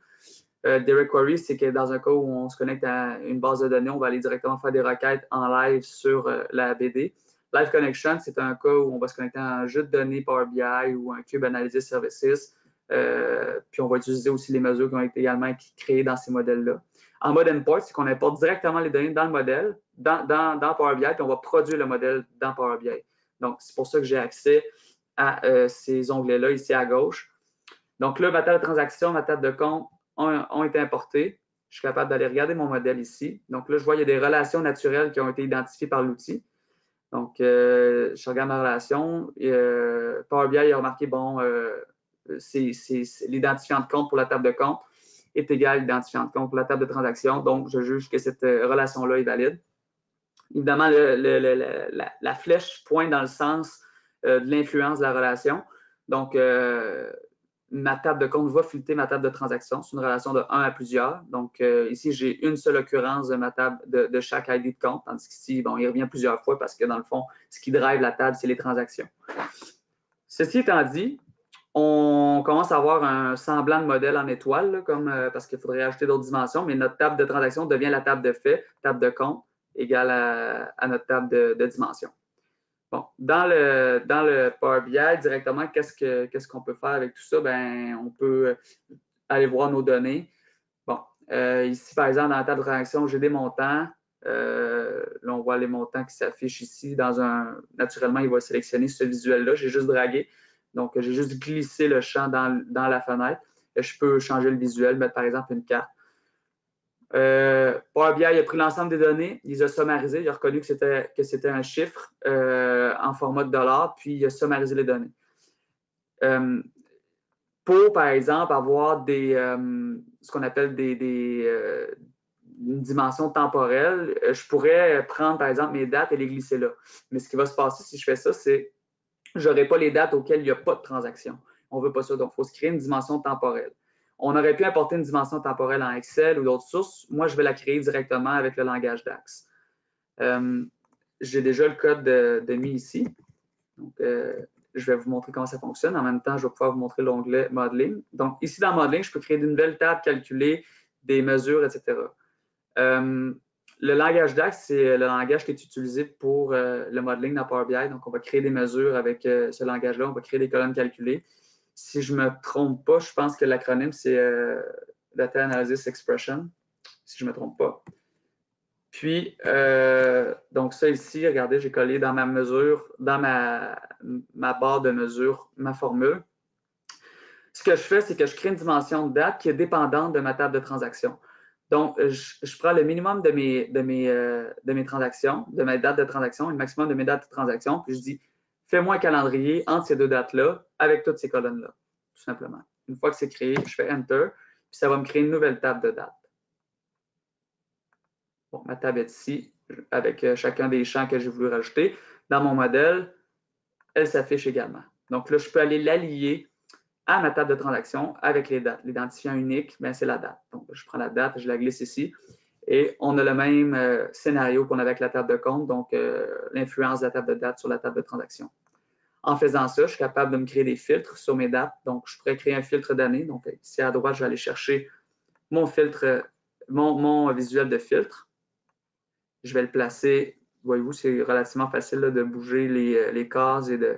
Direct Query, c'est que dans un cas où on se connecte à une base de données, on va aller directement faire des requêtes en live sur la BD. Live Connection, c'est un cas où on va se connecter à un jeu de données Power BI ou un Cube Analysis Services. Puis on va utiliser aussi les mesures qui ont été également créées dans ces modèles-là. En mode Import, c'est qu'on importe directement les données dans le modèle, dans Power BI, puis on va produire le modèle dans Power BI. Donc, c'est pour ça que j'ai accès à ces onglets-là ici à gauche. Donc là, ma table de transaction, ma table de compte ont été importées. Je suis capable d'aller regarder mon modèle ici. Donc là, je vois qu'il y a des relations naturelles qui ont été identifiées par l'outil. Donc, je regarde ma relation. Power BI a remarqué, l'identifiant de compte pour la table de compte est égal à l'identifiant de compte pour la table de transaction. Donc, je juge que cette relation-là est valide. Évidemment, la flèche pointe dans le sens de l'influence de la relation. Donc, ma table de compte va filtrer ma table de transaction. C'est une relation de 1 à plusieurs. Donc, ici, j'ai une seule occurrence de ma table de chaque ID de compte, tandis qu'ici, il revient plusieurs fois parce que, dans le fond, ce qui drive la table, c'est les transactions. Ceci étant dit, on commence à avoir un semblant de modèle en étoile, là, parce qu'il faudrait ajouter d'autres dimensions, mais notre table de transaction devient la table de fait, table de compte, égale à notre table de dimension. Bon, dans le Power BI, directement, qu'est-ce qu'on peut faire avec tout ça? On peut aller voir nos données. Bon, ici, par exemple, dans la table de transaction, j'ai des montants. Là, on voit les montants qui s'affichent ici. Naturellement, il va sélectionner ce visuel-là. J'ai juste dragué. Donc, j'ai juste glissé le champ dans la fenêtre. Je peux changer le visuel, mettre par exemple une carte. Power BI a pris l'ensemble des données, il les a summarisées, il a reconnu que c'était un chiffre en format de $, puis il a summarisé les données. Pour, par exemple, avoir ce qu'on appelle une dimension temporelle, je pourrais prendre, par exemple, mes dates et les glisser là. Mais ce qui va se passer si je fais ça, c'est que je n'aurai pas les dates auxquelles il n'y a pas de transaction. On ne veut pas ça, donc il faut se créer une dimension temporelle. On aurait pu apporter une dimension temporelle en Excel ou d'autres sources. Moi, je vais la créer directement avec le langage DAX. J'ai déjà le code de mis ici. Donc, je vais vous montrer comment ça fonctionne. En même temps, je vais pouvoir vous montrer l'onglet Modeling. Donc, ici, dans Modeling, je peux créer une nouvelle table, calculer des mesures, etc. Le langage DAX, c'est le langage qui est utilisé pour le modeling dans Power BI. Donc, on va créer des mesures avec ce langage-là. On va créer des colonnes calculées. Si je ne me trompe pas, je pense que l'acronyme, c'est Data Analysis Expression, si je ne me trompe pas. Puis, donc ça ici, regardez, j'ai collé dans ma mesure, dans ma barre de mesure, ma formule. Ce que je fais, c'est que je crée une dimension de date qui est dépendante de ma table de transaction. Donc, je prends le minimum de mes transactions, de mes dates de transaction, et le maximum de mes dates de transaction, puis je dis, fais-moi un calendrier entre ces deux dates-là avec toutes ces colonnes-là, tout simplement. Une fois que c'est créé, je fais Enter, puis ça va me créer une nouvelle table de dates. Bon, ma table est ici, avec chacun des champs que j'ai voulu rajouter. Dans mon modèle, elle s'affiche également. Donc là, je peux aller la lier à ma table de transaction avec les dates. L'identifiant unique, c'est la date. Donc, je prends la date, je la glisse ici. Et on a le même scénario qu'on avait avec la table de compte, donc l'influence de la table de date sur la table de transaction. En faisant ça, je suis capable de me créer des filtres sur mes dates. Donc, je pourrais créer un filtre d'année. Donc, ici à droite, je vais aller chercher mon filtre, mon visuel de filtre. Je vais le placer. Voyez-vous, c'est relativement facile là, de bouger les cases et de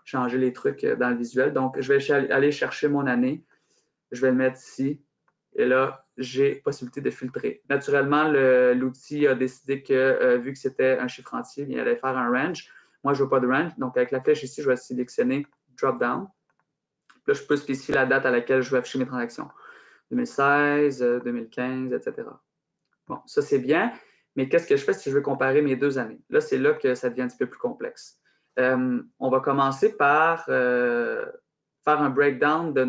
changer les trucs dans le visuel. Donc, je vais aller chercher mon année. Je vais le mettre ici. Et là, j'ai possibilité de filtrer. Naturellement, l'outil a décidé que, vu que c'était un chiffre entier, il allait faire un range. Moi, je ne veux pas de range. Donc, avec la flèche ici, je vais sélectionner Drop-down. Là, je peux spécifier la date à laquelle je vais afficher mes transactions. 2016, 2015, etc. Bon, ça, c'est bien. Mais qu'est-ce que je fais si je veux comparer mes deux années? Là, c'est là que ça devient un petit peu plus complexe. On va commencer par faire un breakdown de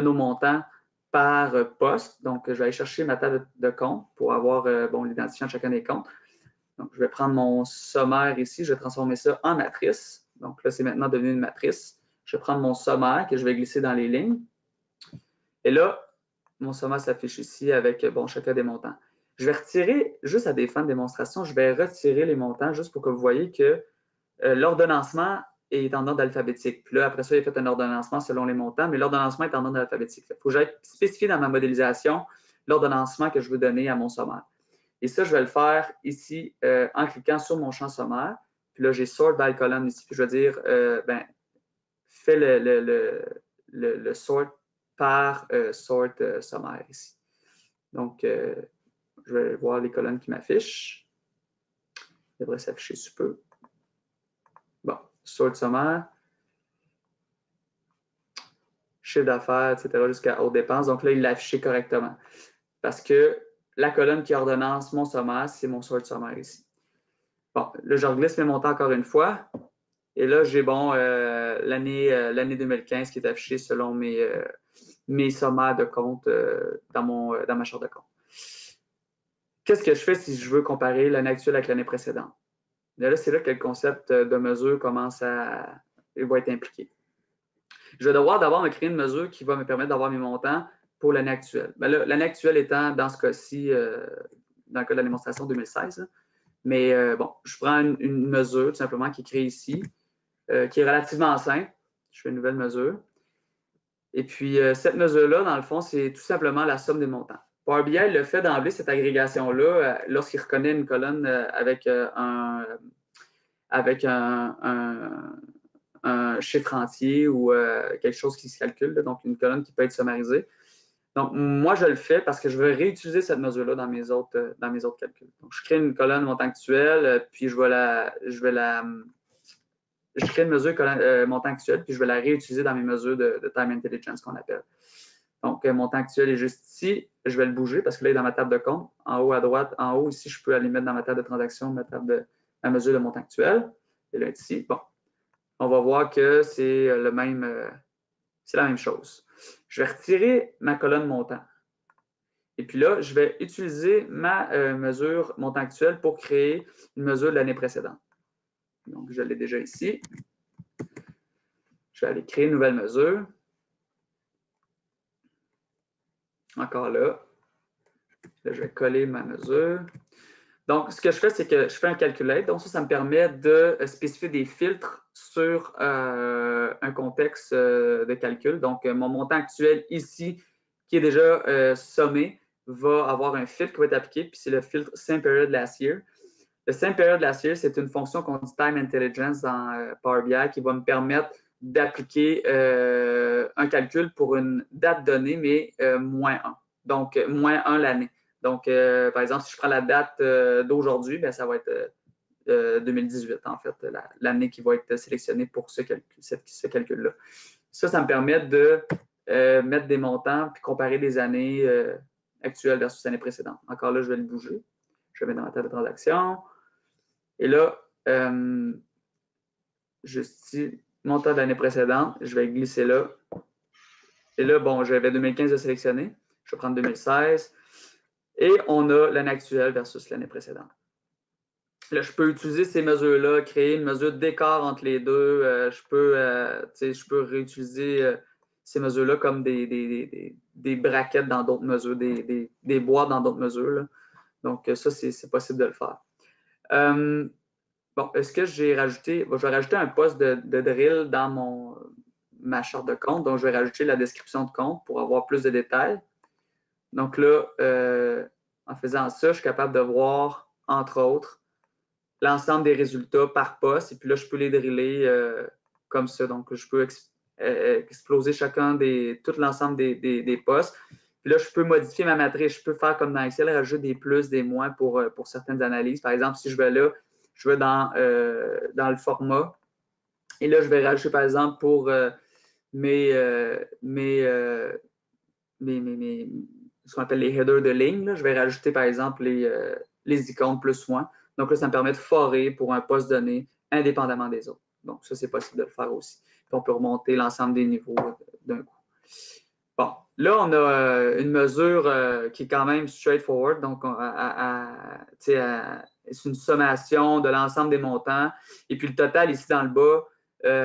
nos montants par poste. Donc, je vais aller chercher ma table de compte pour avoir l'identifiant de chacun des comptes. Donc, je vais prendre mon sommaire ici, je vais transformer ça en matrice. Donc là, c'est maintenant devenu une matrice. Je vais prendre mon sommaire que je vais glisser dans les lignes. Et là, mon sommaire s'affiche ici avec chacun des montants. Je vais retirer, juste à des fins de démonstration, je vais retirer les montants juste pour que vous voyez que l'ordonnancement est en ordre alphabétique. Puis là, après ça, il a fait un ordonnancement selon les montants, mais l'ordonnancement est en ordre alphabétique. Il faut que j'aille spécifier dans ma modélisation l'ordonnancement que je veux donner à mon sommaire. Et ça, je vais le faire ici en cliquant sur mon champ sommaire. Puis là, j'ai Sort by Column ici. Puis je vais dire, fais le sort par sort sommaire ici. Donc, je vais voir les colonnes qui m'affichent. Il devrait s'afficher sous peu. Bon, sort sommaire, chiffre d'affaires, etc., jusqu'à haute dépense. Donc là, il l'a affiché correctement. Parce que la colonne qui ordonnance mon sommaire, c'est mon sort sommaire ici. Bon, là, je reglisse mes montants encore une fois. Et là, j'ai l'année 2015 qui est affichée selon mes sommaires de compte dans ma charte de compte. Qu'est-ce que je fais si je veux comparer l'année actuelle avec l'année précédente? Là, c'est là que le concept de mesure va être impliqué. Je vais devoir d'abord me créer une mesure qui va me permettre d'avoir mes montants pour l'année actuelle. L'année actuelle étant, dans ce cas-ci, dans le cas de la démonstration 2016. Là. Mais je prends une mesure tout simplement qui est créée ici, qui est relativement simple. Je fais une nouvelle mesure. Et puis, cette mesure-là, dans le fond, c'est tout simplement la somme des montants. Power BI le fait d'emblée, cette agrégation-là, lorsqu'il reconnaît une colonne avec un chiffre entier ou quelque chose qui se calcule, là, donc une colonne qui peut être summarisée. Donc, moi, je le fais parce que je veux réutiliser cette mesure-là dans mes autres calculs. Donc, je crée une colonne montant actuel, puis je vais je crée une mesure montant actuel, puis je vais la réutiliser dans mes mesures de time intelligence qu'on appelle. Donc, montant actuel est juste ici. Je vais le bouger parce que là, il est dans ma table de compte. En haut à droite, en haut, ici, je peux aller mettre dans ma table de transaction ma mesure de montant actuel. Et là, ici, bon, on va voir que c'est la même chose. Je vais retirer ma colonne montant. Et puis là, je vais utiliser ma mesure montant actuel pour créer une mesure de l'année précédente. Donc, je l'ai déjà ici. Je vais aller créer une nouvelle mesure. Encore là. Là, je vais coller ma mesure. Donc, ce que je fais, c'est que je fais un calculate. Donc, ça me permet de spécifier des filtres sur un contexte de calcul. Donc, mon montant actuel ici, qui est déjà sommé, va avoir un filtre qui va être appliqué, puis c'est le filtre Same Period Last Year. Le Same Period Last Year, c'est une fonction qu'on dit Time Intelligence dans Power BI qui va me permettre d'appliquer un calcul pour une date donnée, mais moins 1. Donc, moins 1 l'année. Donc, par exemple, si je prends la date d'aujourd'hui, bien, ça va être 2018, en fait, l'année qui va être sélectionnée pour ce calcul-là. Ça me permet de mettre des montants puis comparer des années actuelles versus l'année précédente. Encore là, je vais le bouger. Je vais mettre dans ma table de transaction. Et là, juste ici, montant de l'année précédente, je vais glisser là. Et là, bon, j'avais 2015 de sélectionner. Je vais prendre 2016. Et on a l'année actuelle versus l'année précédente. Là, je peux utiliser ces mesures-là, créer une mesure d'écart entre les deux. Je peux réutiliser ces mesures-là comme des brackets dans d'autres mesures, des boîtes dans d'autres mesures, là. Donc, ça, c'est possible de le faire. Bon, est-ce que j'ai rajouté, bon, je vais rajouter un poste de drill dans ma charte de compte. Donc, je vais rajouter la description de compte pour avoir plus de détails. Donc là, en faisant ça, je suis capable de voir, entre autres, l'ensemble des résultats par poste. Et puis là, je peux les driller comme ça. Donc, je peux exploser tout l'ensemble des postes. Puis là, je peux modifier ma matrice. Je peux faire comme dans Excel, rajouter des plus, des moins pour certaines analyses. Par exemple, si je vais là, je vais dans le format. Et là, je vais rajouter, par exemple, pour ce qu'on appelle les headers de ligne, là, je vais rajouter, par exemple, les icônes plus moins. Donc là, ça me permet de forer pour un poste donné indépendamment des autres. Donc, ça, c'est possible de le faire aussi. Puis on peut remonter l'ensemble des niveaux d'un coup. Bon, là, on a une mesure qui est quand même straightforward. Donc, c'est une sommation de l'ensemble des montants. Et puis, le total ici dans le bas,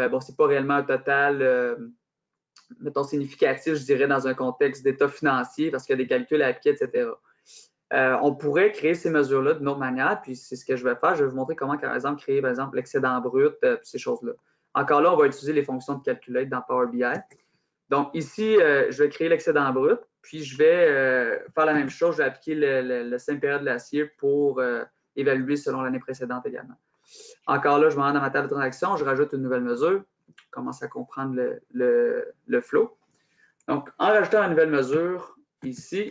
bon, c'est pas réellement un total, mettons, significatif, je dirais, dans un contexte d'état financier parce qu'il y a des calculs à appliquer, etc. On pourrait créer ces mesures-là d'une autre manière, puis c'est ce que je vais faire. Je vais vous montrer comment, par exemple, créer, par exemple, l'excédent brut, ces choses-là. Encore là, on va utiliser les fonctions de calculate dans Power BI. Donc, ici, je vais créer l'excédent brut, puis je vais faire la même chose. Je vais appliquer le Same Period Last Year pour évaluer selon l'année précédente également. Encore là, je me rends dans ma table de transaction, je rajoute une nouvelle mesure. Je commence à comprendre le flow. Donc, en rajoutant une nouvelle mesure ici,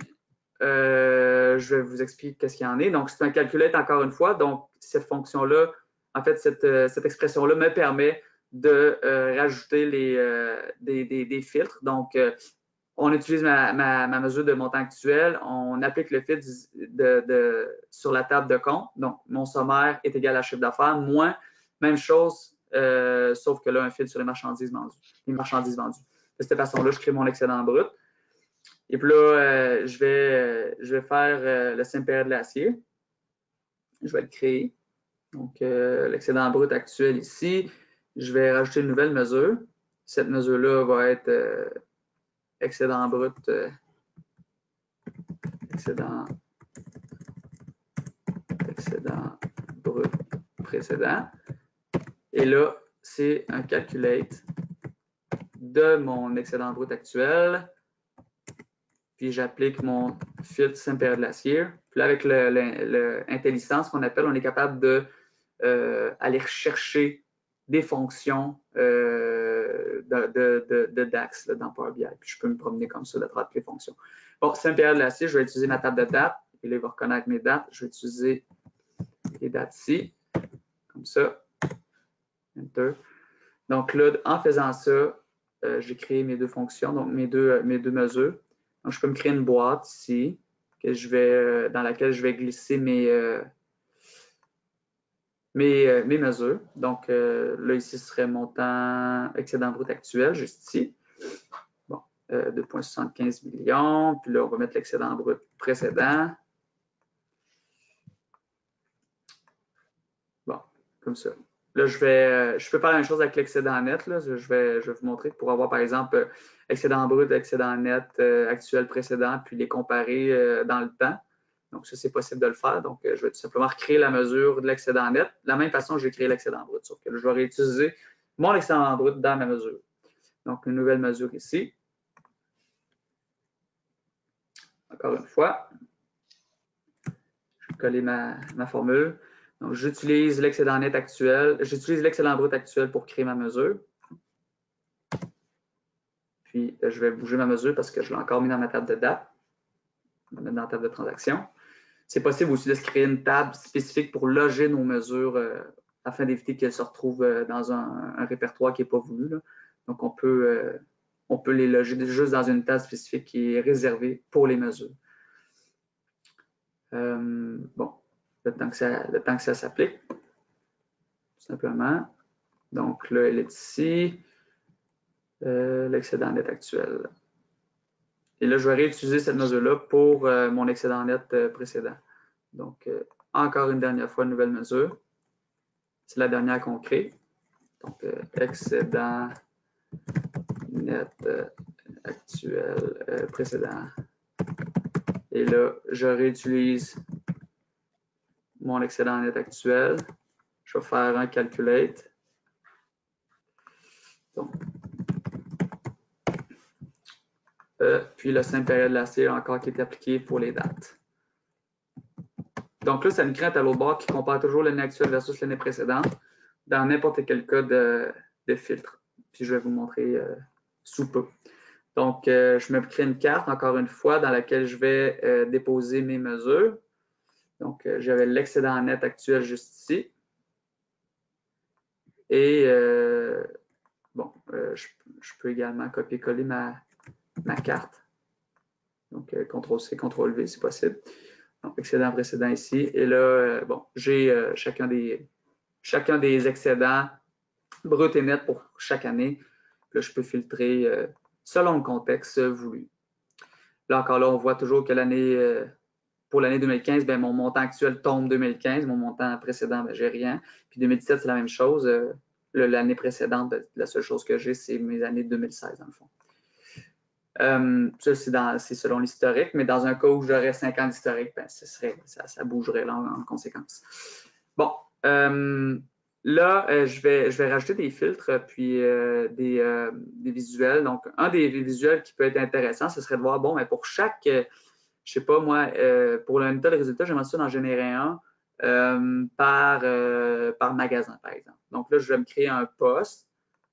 je vais vous expliquer qu'est-ce qu'il y en est. Donc, c'est un calculate encore une fois. Donc, cette fonction-là, en fait, cette expression-là me permet de rajouter des filtres. Donc, on utilise ma mesure de montant actuel. On applique le filtre sur la table de compte. Donc, mon sommaire est égal à chiffre d'affaires, moins, même chose, sauf que là, un filtre sur les marchandises vendues. De cette façon-là, je crée mon excédent brut. Et puis là, je vais faire le Same Period Last Year. Je vais le créer. Donc, l'excédent brut actuel ici. Je vais rajouter une nouvelle mesure. Cette mesure-là va être excédent brut précédent. Et là, c'est un calculate de mon excédent brut actuel. Puis j'applique mon filtre Same Period Last Year. Puis là, avec l'intelligence qu'on appelle, on est capable de aller rechercher des fonctions de DAX là, dans Power BI. Puis je peux me promener comme ça à travers toutes les fonctions. Bon, Same Period Last Year, je vais utiliser ma table de date. Et là, il va reconnaître mes dates. Je vais utiliser les dates ici, comme ça. Enter. Donc là, en faisant ça, j'ai créé mes deux fonctions, donc mes deux mesures. Donc, je peux me créer une boîte ici dans laquelle je vais glisser mes mesures. Donc, là, ici, ce serait montant excédent brut actuel, juste ici. Bon, 2,75 millions. Puis là, on va mettre l'excédent brut précédent. Bon, comme ça. Là, je peux faire la même chose avec l'excédent net. Là. Je vais vous montrer pour avoir, par exemple, excédent brut, excédent net actuel précédent, puis les comparer dans le temps. Donc, ça, c'est possible de le faire. Donc, je vais tout simplement recréer la mesure de l'excédent net. De la même façon que j'ai créé l'excédent brut. Sauf que là, je vais réutiliser mon excédent brut dans ma mesure. Donc, une nouvelle mesure ici. Encore une fois, je vais coller ma formule. Donc, j'utilise l'excédent net actuel. J'utilise l'excédent brut actuel pour créer ma mesure. Puis, je vais bouger ma mesure parce que je l'ai encore mis dans ma table de date. Je vais mettre dans la table de transaction. C'est possible aussi de se créer une table spécifique pour loger nos mesures afin d'éviter qu'elles se retrouvent dans un répertoire qui n'est pas voulu. Là. Donc, on peut les loger juste dans une table spécifique qui est réservée pour les mesures. Bon, le temps que ça s'applique, tout simplement. Donc, là, elle est ici. L'excédent net actuel. Et là, je vais réutiliser cette mesure-là pour mon excédent net précédent. Donc, encore une dernière fois, une nouvelle mesure. C'est la dernière qu'on crée. Donc, excédent net actuel précédent. Et là, je réutilise mon excédent net actuel. Je vais faire un calculate. Donc, puis le simple période lacée encore qui est appliqué pour les dates. Donc là, ça nous crée un tableau de bord qui compare toujours l'année actuelle versus l'année précédente dans n'importe quel cas de filtre. Puis je vais vous montrer sous peu. Donc, je me crée une carte, encore une fois, dans laquelle je vais déposer mes mesures. Donc, j'avais l'excédent net actuel juste ici. Et bon, je peux également copier-coller ma carte. Donc, CTRL-C, CTRL-V, c'est possible. Donc, excédent précédent ici. Et là, bon, j'ai chacun des excédents bruts et nets pour chaque année. Là, je peux filtrer selon le contexte voulu. Là, encore là, on voit toujours que pour l'année 2015, bien, mon montant actuel tombe 2015. Mon montant précédent, ben, j'ai rien. Puis 2017, c'est la même chose. L'année précédente, la seule chose que j'ai, c'est mes années 2016, dans le fond. Ça, c'est selon l'historique, mais dans un cas où j'aurais 5 ans d'historique, ben, ça bougerait là en conséquence. Bon, là, je vais rajouter des filtres puis des visuels. Donc, un des visuels qui peut être intéressant, ce serait de voir, bon, mais pour chaque, je sais pas moi, pour un état de résultat, j'aimerais ça d'en générer un par magasin, par exemple. Donc là, je vais me créer un poste.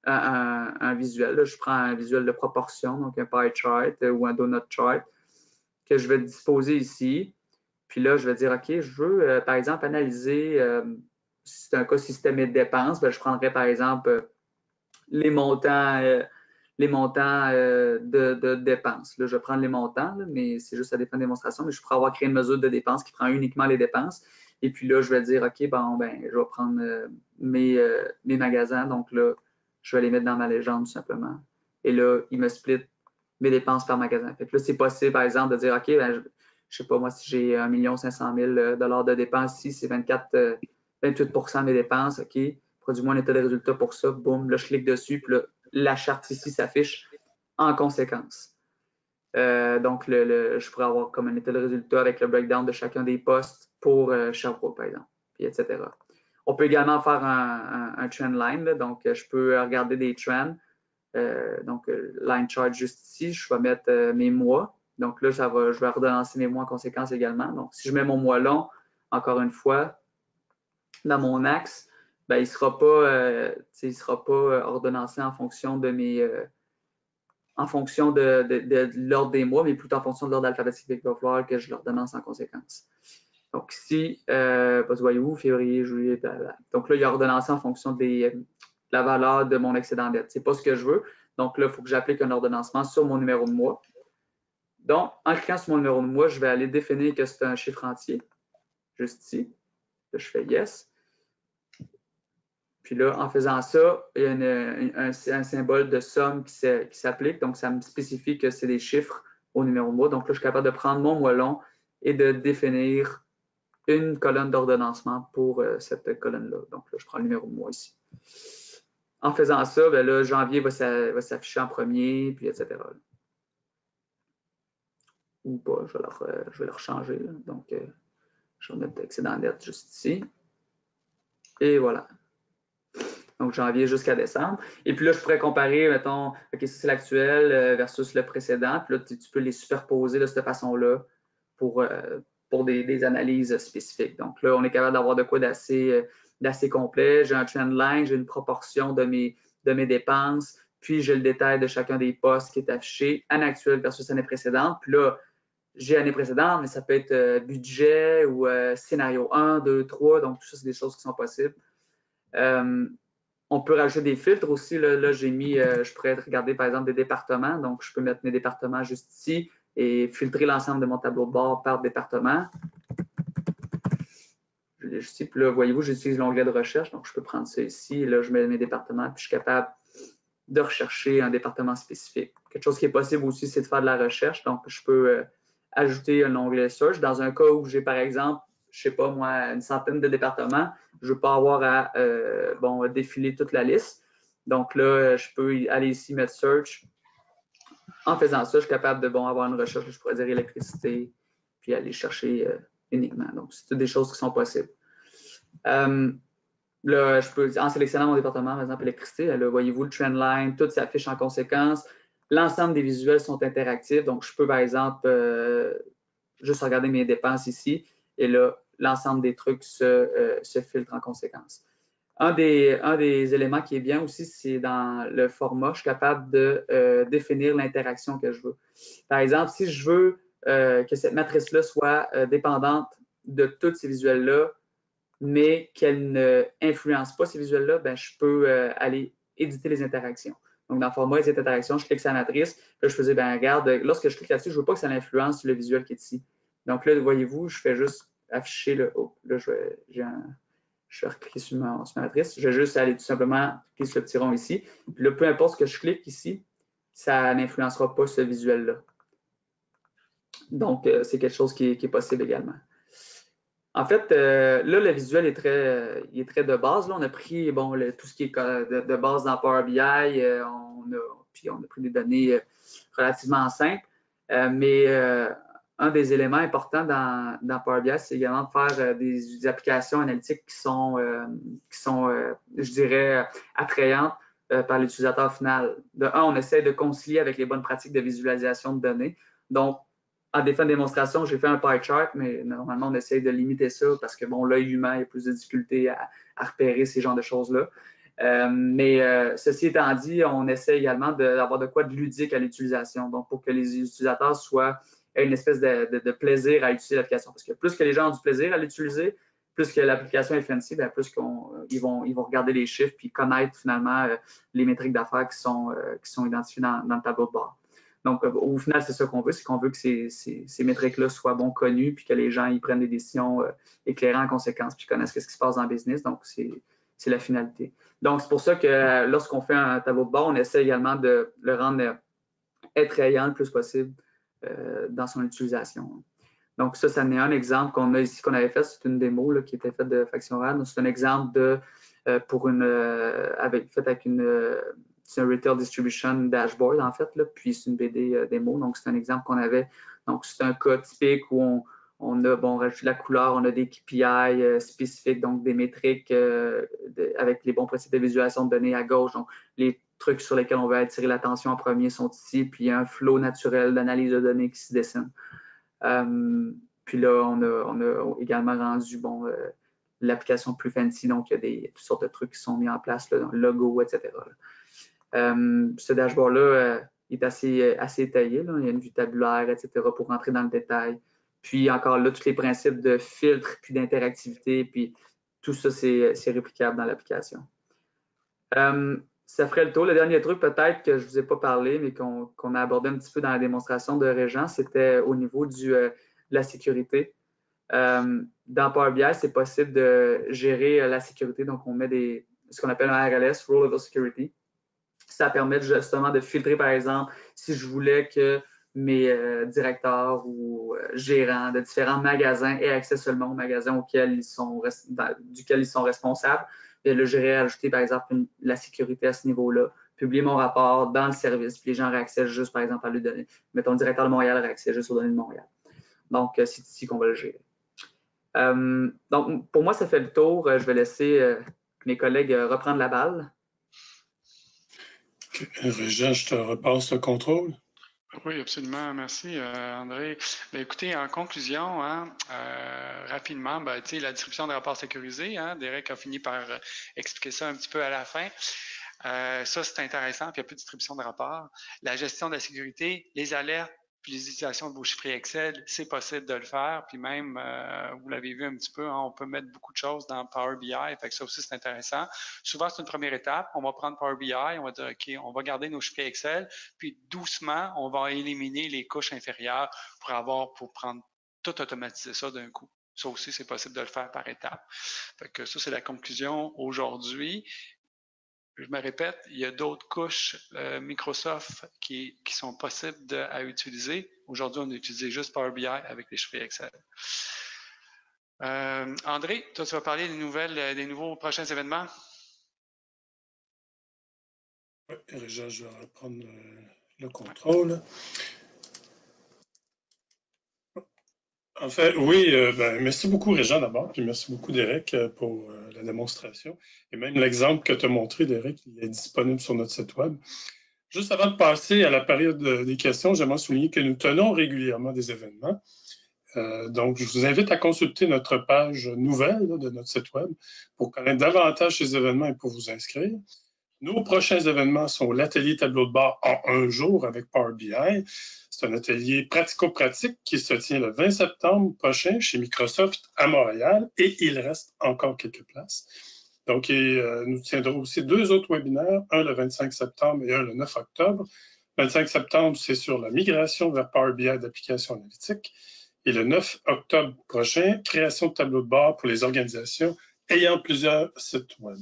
Un visuel. Là, je prends un visuel de proportion, donc un pie chart ou un donut chart que je vais disposer ici. Puis là, je vais dire, OK, je veux, par exemple, analyser, si c'est un cas système de dépenses, bien, je prendrais, par exemple, les montants de dépenses. Là, je vais prendre les montants, là, mais c'est juste à des fins de démonstration, mais je pourrais avoir créé une mesure de dépenses qui prend uniquement les dépenses. Et puis là, je vais dire, OK, bon, ben, je vais prendre mes magasins. Donc là, je vais les mettre dans ma légende, tout simplement. Et là, il me split mes dépenses par magasin. Fait que là, c'est possible, par exemple, de dire, OK, ben, je ne sais pas, moi, si j'ai 1 500 000 $ de dépenses ici, c'est 28 de mes dépenses, OK, produis-moi un état de résultat pour ça, boum, là, je clique dessus, puis là, la charte ici s'affiche en conséquence. Donc, je pourrais avoir comme un état de résultat avec le breakdown de chacun des postes pour Sherbrooke, par exemple, puis etc. On peut également faire un trend line, là, donc je peux regarder des trends. Donc, line chart juste ici, je vais mettre mes mois. Donc là, je vais ordonnancer mes mois en conséquence également. Donc, si je mets mon mois long, encore une fois, dans mon axe, ben, il ne sera pas ordonnancé en fonction de l'ordre des mois, mais plutôt en fonction de l'ordre alphabétique. Il va falloir que je l'ordonnance en conséquence. Donc ici, voyez-vous, février, juillet, blablabla. Donc là, il y a ordonnancé en fonction des la valeur de mon excédent dette. Ce n'est pas ce que je veux. Donc là, il faut que j'applique un ordonnancement sur mon numéro de mois. Donc, en cliquant sur mon numéro de mois, je vais aller définir que c'est un chiffre entier, juste ici. Là, je fais Yes. Puis là, en faisant ça, il y a un symbole de somme qui s'applique. Donc, ça me spécifie que c'est des chiffres au numéro de mois. Donc là, je suis capable de prendre mon mois long et de définir une colonne d'ordonnancement pour cette colonne-là. Donc là, je prends le numéro de mois ici. En faisant ça, bien là, janvier va s'afficher en premier, puis etc. Ou pas, je vais le rechanger. Là. Donc, je vais mettre excédent dette juste ici. Et voilà. Donc, janvier jusqu'à décembre. Et puis là, je pourrais comparer, mettons, OK, ça c'est l'actuel versus le précédent. Puis là, tu peux les superposer de cette façon-là pour des analyses spécifiques. Donc là, on est capable d'avoir de quoi d'assez complet. J'ai un trend line, j'ai une proportion de mes dépenses, puis j'ai le détail de chacun des postes qui est affiché, année actuelle versus année précédente. Puis là, j'ai année précédente, mais ça peut être budget ou scénario 1, 2, 3. Donc, tout ça, c'est des choses qui sont possibles. On peut rajouter des filtres aussi. Là j'ai mis, je pourrais regarder par exemple des départements. Donc, je peux mettre mes départements juste ici et filtrer l'ensemble de mon tableau de bord par département. Je l'ai juste ici. Puis là, voyez-vous, j'utilise l'onglet de recherche. Donc, je peux prendre ça ici. Et là, je mets mes départements. Puis, je suis capable de rechercher un département spécifique. Quelque chose qui est possible aussi, c'est de faire de la recherche. Donc, je peux ajouter un onglet Search. Dans un cas où j'ai, par exemple, je ne sais pas moi, une centaine de départements, je ne veux pas avoir à défiler toute la liste. Donc là, je peux aller ici, mettre Search. En faisant ça, je suis capable de avoir une recherche, je pourrais dire électricité, puis aller chercher uniquement. Donc, c'est toutes des choses qui sont possibles. Là, je peux, en sélectionnant mon département, par exemple, électricité, là, voyez-vous le trend line, tout s'affiche en conséquence. L'ensemble des visuels sont interactifs. Donc, je peux, par exemple, juste regarder mes dépenses ici. Et là, l'ensemble des trucs se filtre en conséquence. Un des éléments qui est bien aussi, c'est dans le format, je suis capable de définir l'interaction que je veux. Par exemple, si je veux que cette matrice-là soit dépendante de tous ces visuels-là, mais qu'elle ne influence pas ces visuels-là, ben, je peux aller éditer les interactions. Donc, dans le format éditer interactions, je clique sur la matrice. Puis là, je faisais, ben, regarde, lorsque je clique là-dessus, je ne veux pas que ça influence le visuel qui est ici. Donc là, voyez-vous, je fais juste afficher le. Oh, là, je vais recliquer sur ma matrice. Je vais juste aller tout simplement cliquer sur le petit rond ici. Puis là, peu importe ce que je clique ici, ça n'influencera pas ce visuel-là. Donc, c'est quelque chose qui est possible également. En fait, là, le visuel est très de base. Là, on a pris tout ce qui est de base dans Power BI. Puis on a pris des données relativement simples. Mais un des éléments importants dans Power BI, c'est également de faire des applications analytiques qui sont je dirais, attrayantes par l'utilisateur final. De un, on essaie de concilier avec les bonnes pratiques de visualisation de données. Donc, en des fins de démonstration, j'ai fait un pie chart, mais normalement, on essaie de limiter ça parce que, bon, l'œil humain, il y a plus de difficultés à repérer ces genres de choses-là. Ceci étant dit, on essaie également d'avoir de quoi de ludique à l'utilisation. Donc, pour que les utilisateurs aient une espèce de plaisir à utiliser l'application. Parce que plus que les gens ont du plaisir à l'utiliser, plus que l'application est fancy, bien, plus qu'ils vont regarder les chiffres puis connaître finalement les métriques d'affaires qui sont identifiées dans le tableau de bord. Donc, au final, c'est ça qu'on veut, c'est qu'on veut que ces métriques-là soient connues puis que les gens ils prennent des décisions éclairées en conséquence puis connaissent ce qui se passe dans le business. Donc, c'est la finalité. Donc, c'est pour ça que lorsqu'on fait un tableau de bord, on essaie également de le rendre attrayant le plus possible dans son utilisation. Donc, ça en est un exemple qu'on a ici, qu'on avait fait. C'est une démo là, qui était faite de Faction Rad. C'est un exemple fait avec c'est un Retail Distribution Dashboard, en fait, là, puis c'est une BD démo. Donc, c'est un exemple qu'on avait. Donc, c'est un cas typique où on a rajouté la couleur, on a des KPI spécifiques, donc des métriques avec les bons principes de visualisation de données à gauche. Donc, les trucs sur lesquels on veut attirer l'attention en premier sont ici, puis il y a un flow naturel d'analyse de données qui se dessine. Puis là, on a également rendu l'application plus fancy, donc il y a toutes sortes de trucs qui sont mis en place, là, le logo, etc. Ce dashboard-là est assez détaillé. Là. Il y a une vue tabulaire, etc. pour rentrer dans le détail. Puis encore là, tous les principes de filtre, puis d'interactivité, puis tout ça, c'est réplicable dans l'application. Ça ferait le tour. Le dernier truc peut-être que je ne vous ai pas parlé, mais qu'on a abordé un petit peu dans la démonstration de Régent, c'était au niveau de la sécurité. Dans Power BI, c'est possible de gérer la sécurité. Donc, on met ce qu'on appelle un RLS, Role Level Security. Ça permet justement de filtrer, par exemple, si je voulais que mes directeurs ou gérants de différents magasins aient accès seulement aux magasins duquel ils sont responsables. Et là, j'aurais ajouté, par exemple, la sécurité à ce niveau-là, publier mon rapport dans le service, puis les gens auraient accès juste, par exemple, à lui donner. Mettons, le directeur de Montréal aurait accès juste aux données de Montréal. Donc, c'est ici qu'on va le gérer. Donc, pour moi, ça fait le tour. Je vais laisser mes collègues reprendre la balle.
Régent, je te repasse le contrôle.
Oui, absolument. Merci, André. Bien, écoutez, en conclusion, rapidement, la distribution de rapports sécurisés, Derek a fini par expliquer ça un petit peu à la fin. Ça, c'est intéressant, puis il n'y a plus de distribution de rapports. La gestion de la sécurité, les alertes, puis l'utilisation de vos chiffres Excel, c'est possible de le faire. Puis même, vous l'avez vu un petit peu, on peut mettre beaucoup de choses dans Power BI, fait que ça aussi, c'est intéressant. Souvent, c'est une première étape. On va prendre Power BI, on va dire, OK, on va garder nos chiffres Excel, puis doucement, on va éliminer les couches inférieures pour prendre tout automatiser ça d'un coup. Ça aussi, c'est possible de le faire par étapes. Fait que ça, c'est la conclusion aujourd'hui. Je me répète, il y a d'autres couches Microsoft qui sont possibles à utiliser. Aujourd'hui, on a utilisé juste Power BI avec les chiffres Excel. André, toi, tu vas parler des nouveaux prochains événements?
Oui, Régent, je vais reprendre le contrôle. En fait, oui, merci beaucoup, Régent, d'abord, puis merci beaucoup, Derek, pour la démonstration. Et même l'exemple que tu as montré, Derek, il est disponible sur notre site Web. Juste avant de passer à la période des questions, j'aimerais souligner que nous tenons régulièrement des événements. Donc, je vous invite à consulter notre page nouvelle de notre site Web pour connaître davantage ces événements et pour vous inscrire. Nos prochains événements sont l'atelier tableau de bord en un jour avec Power BI. C'est un atelier pratico-pratique qui se tient le 20 septembre prochain chez Microsoft à Montréal et il reste encore quelques places. Donc, nous tiendrons aussi 2 autres webinaires, un le 25 septembre et un le 9 octobre. Le 25 septembre, c'est sur la migration vers Power BI d'applications analytiques. Et le 9 octobre prochain, création de tableau de bord pour les organisations ayant plusieurs sites web.